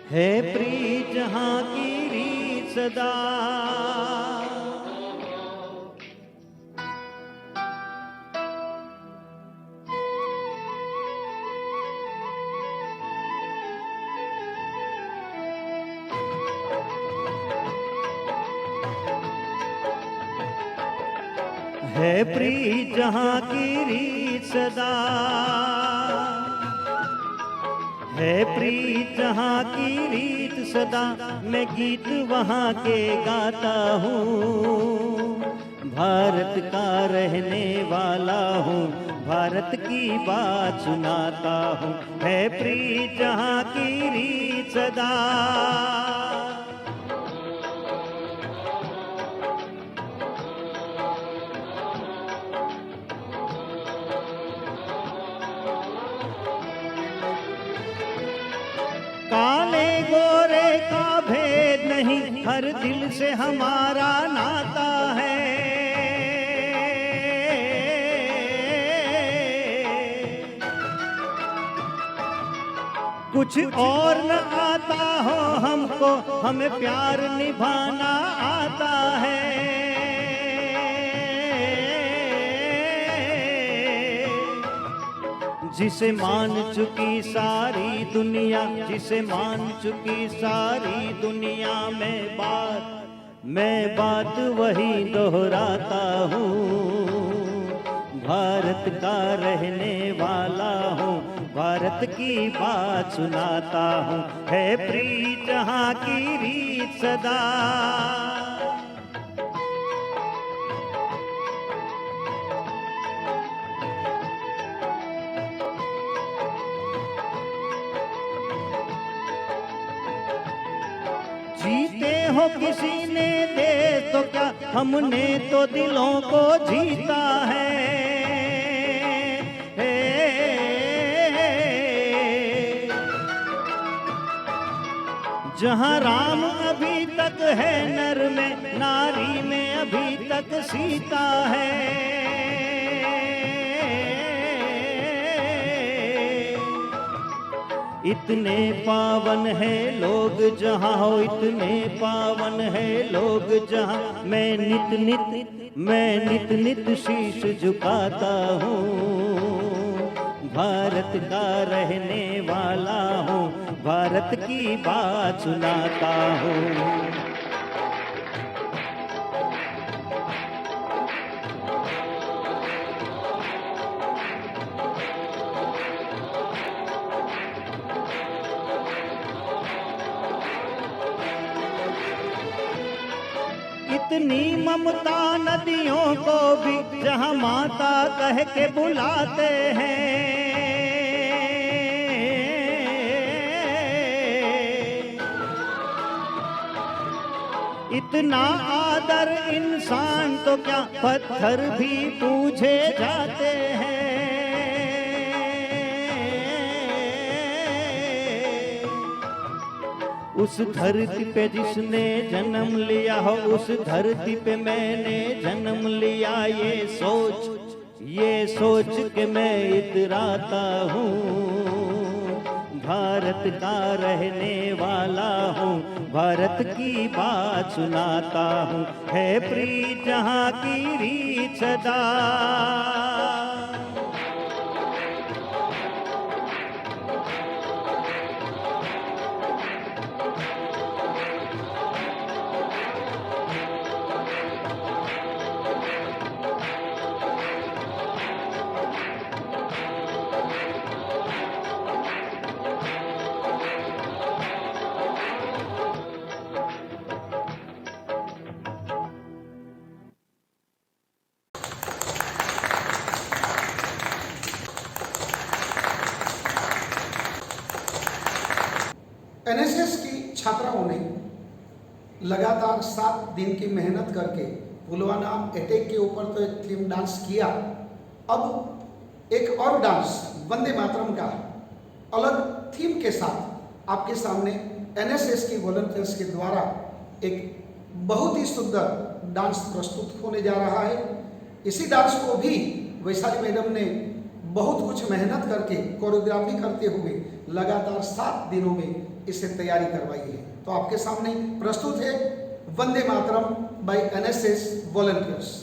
है प्रीत जहाँ की रीत सदा, है प्रीत जहाँ की रीत सदा, है प्रीत जहाँ की रीत सदा, मैं गीत वहाँ के गाता हूँ। भारत का रहने वाला हूँ, भारत की बात सुनाता हूँ। है प्रीत जहाँ की रीत सदा, काले गोरे का भेद नहीं, हर दिल से हमारा नाता है। कुछ और न आता हो हमको, हमें प्यार निभाना आता है। जिसे मान चुकी सारी दुनिया, जिसे मान चुकी सारी दुनिया में मैं बात वही दोहराता हूँ। भारत का रहने वाला हूँ, भारत की बात सुनाता हूँ। है प्रीत जहाँ की रीत सदा, जीते हो किसी ने देश तो क्या, हमने तो दिलों को जीता है। जहाँ राम अभी तक है नर में, नारी में अभी तक सीता है। इतने पावन है लोग जहाँ हो, इतने पावन है लोग जहाँ, मैं नित नित शीश झुकाता हूँ। भारत का रहने वाला हूँ, भारत की बात सुनाता हूँ। इतनी ममता नदियों को भी जहाँ माता कह के बुलाते हैं। इतना आदर इंसान तो क्या, पत्थर भी पूछे जाते हैं। उस धरती पे जिसने जन्म लिया हो, उस धरती पे मैंने जन्म लिया, ये सोच के मैं इतराता हूँ। भारत का रहने वाला हूँ, भारत की बात सुनाता हूँ। है प्रीत जहाँ की रीत सदा, एनएसएस की छात्राओं ने लगातार 7 दिन की मेहनत करके पुलवामा अटैक के ऊपर तो एक थीम डांस किया, अब एक और डांस वंदे मातरम का अलग थीम के साथ आपके सामने एनएसएस की वॉलंटियर्स के द्वारा एक बहुत ही सुंदर डांस प्रस्तुत होने जा रहा है। इसी डांस को भी वैशाली मैडम ने बहुत कुछ मेहनत करके कोरियोग्राफी करते हुए लगातार 7 दिनों में इसे तैयारी करवाई है। तो आपके सामने प्रस्तुत है Vande Mataram bye NSS volunteers.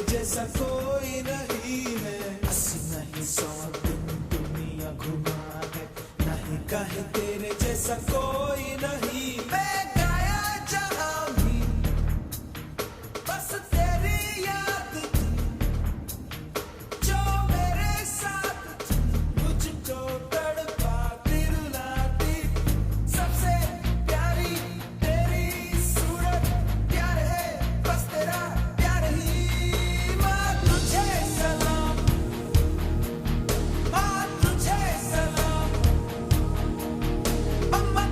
जैसा कोई नहीं है, 80 नहीं 100 दिन दुनिया घुमा है, नहीं कहे तेरे जैसा कोई नहीं। मैं गाया जहां भी बस तेरी याद थी, जो मेरे साथ थी, मुझको तड़पाती रुलाती, सबसे प्यारी तेरी सूरत, प्यार है बस तेरा प्यार ही। अम्मा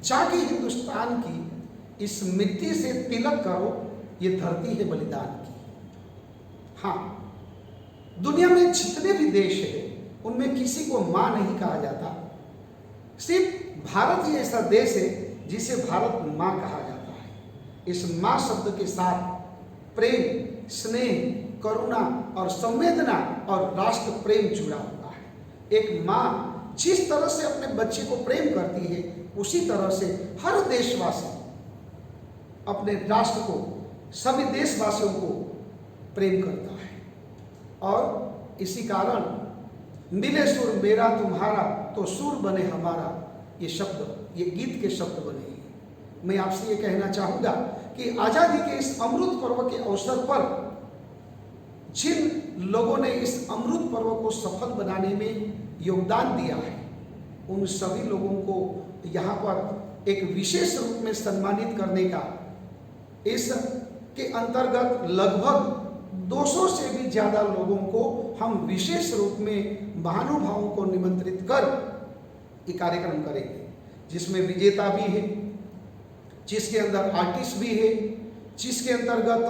जाके हिंदुस्तान की इस मिट्टी से तिलक करो, ये धरती है बलिदान की। हाँ, दुनिया में जितने भी देश हैं उनमें किसी को माँ नहीं कहा जाता, सिर्फ भारत ही ऐसा देश है जिसे भारत माँ कहा जाता है। इस माँ शब्द के साथ प्रेम, स्नेह, करुणा और संवेदना और राष्ट्र प्रेम जुड़ा हुआ है। एक माँ जिस तरह से अपने बच्चे को प्रेम करती है, उसी तरह से हर देशवासी अपने राष्ट्र को, सभी देशवासियों को प्रेम करता है। और इसी कारण मिले सुर मेरा तुम्हारा तो सुर बने हमारा, ये शब्द, ये गीत के शब्द बने हैं। मैं आपसे ये कहना चाहूँगा कि आज़ादी के इस अमृत पर्व के अवसर पर जिन लोगों ने इस अमृत पर्व को सफल बनाने में योगदान दिया है, उन सभी लोगों को यहाँ पर एक विशेष रूप में सम्मानित करने का, इस के अंतर्गत लगभग 200 से भी ज़्यादा लोगों को हम विशेष रूप में महानुभावों को निमंत्रित कर ये कार्यक्रम करेंगे, जिसमें विजेता भी है, जिसके अंदर आर्टिस्ट भी है, जिसके अंतर्गत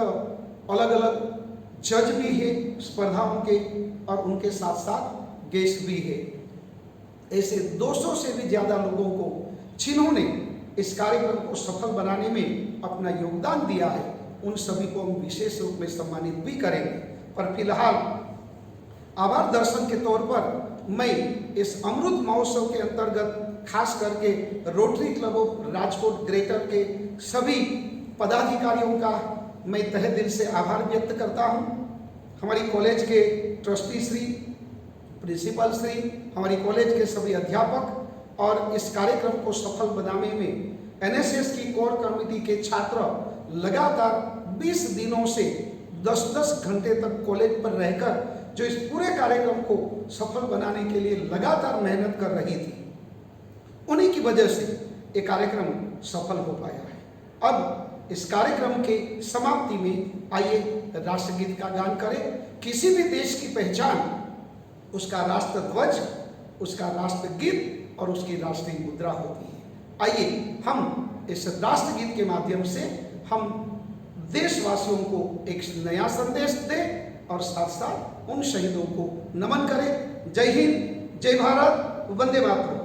अलग अलग जज भी है स्पर्धाओं के, और उनके साथ साथ गेस्ट भी है। ऐसे 200 से भी ज़्यादा लोगों को जिन्होंने इस कार्यक्रम को सफल बनाने में अपना योगदान दिया है, उन सभी को हम विशेष रूप में सम्मानित भी करेंगे। पर फिलहाल आभार दर्शन के तौर पर मैं इस अमृत महोत्सव के अंतर्गत खास करके rotary club of Rajkot greater के सभी पदाधिकारियों का मैं तहे दिल से आभार व्यक्त करता हूं। हमारी कॉलेज के ट्रस्टी श्री, प्रिंसिपल श्री, हमारी कॉलेज के सभी अध्यापक और इस कार्यक्रम को सफल बनाने में एनएसएस की कोर कमेटी के छात्र लगातार 20 दिनों से 10-10 घंटे तक कॉलेज पर रहकर जो इस पूरे कार्यक्रम को सफल बनाने के लिए लगातार मेहनत कर रही थी, उन्हीं की वजह से ये कार्यक्रम सफल हो पाया है। अब इस कार्यक्रम के समाप्ति में आइए राष्ट्रगीत का गान करें। किसी भी देश की पहचान उसका राष्ट्र ध्वज, उसका राष्ट्रगीत और उसकी राष्ट्रीय मुद्रा होती है। आइए हम इस राष्ट्रगीत के माध्यम से हम देशवासियों को एक नया संदेश दें और साथ साथ उन शहीदों को नमन करें। जय हिंद, जय भारत, वंदे मातरम।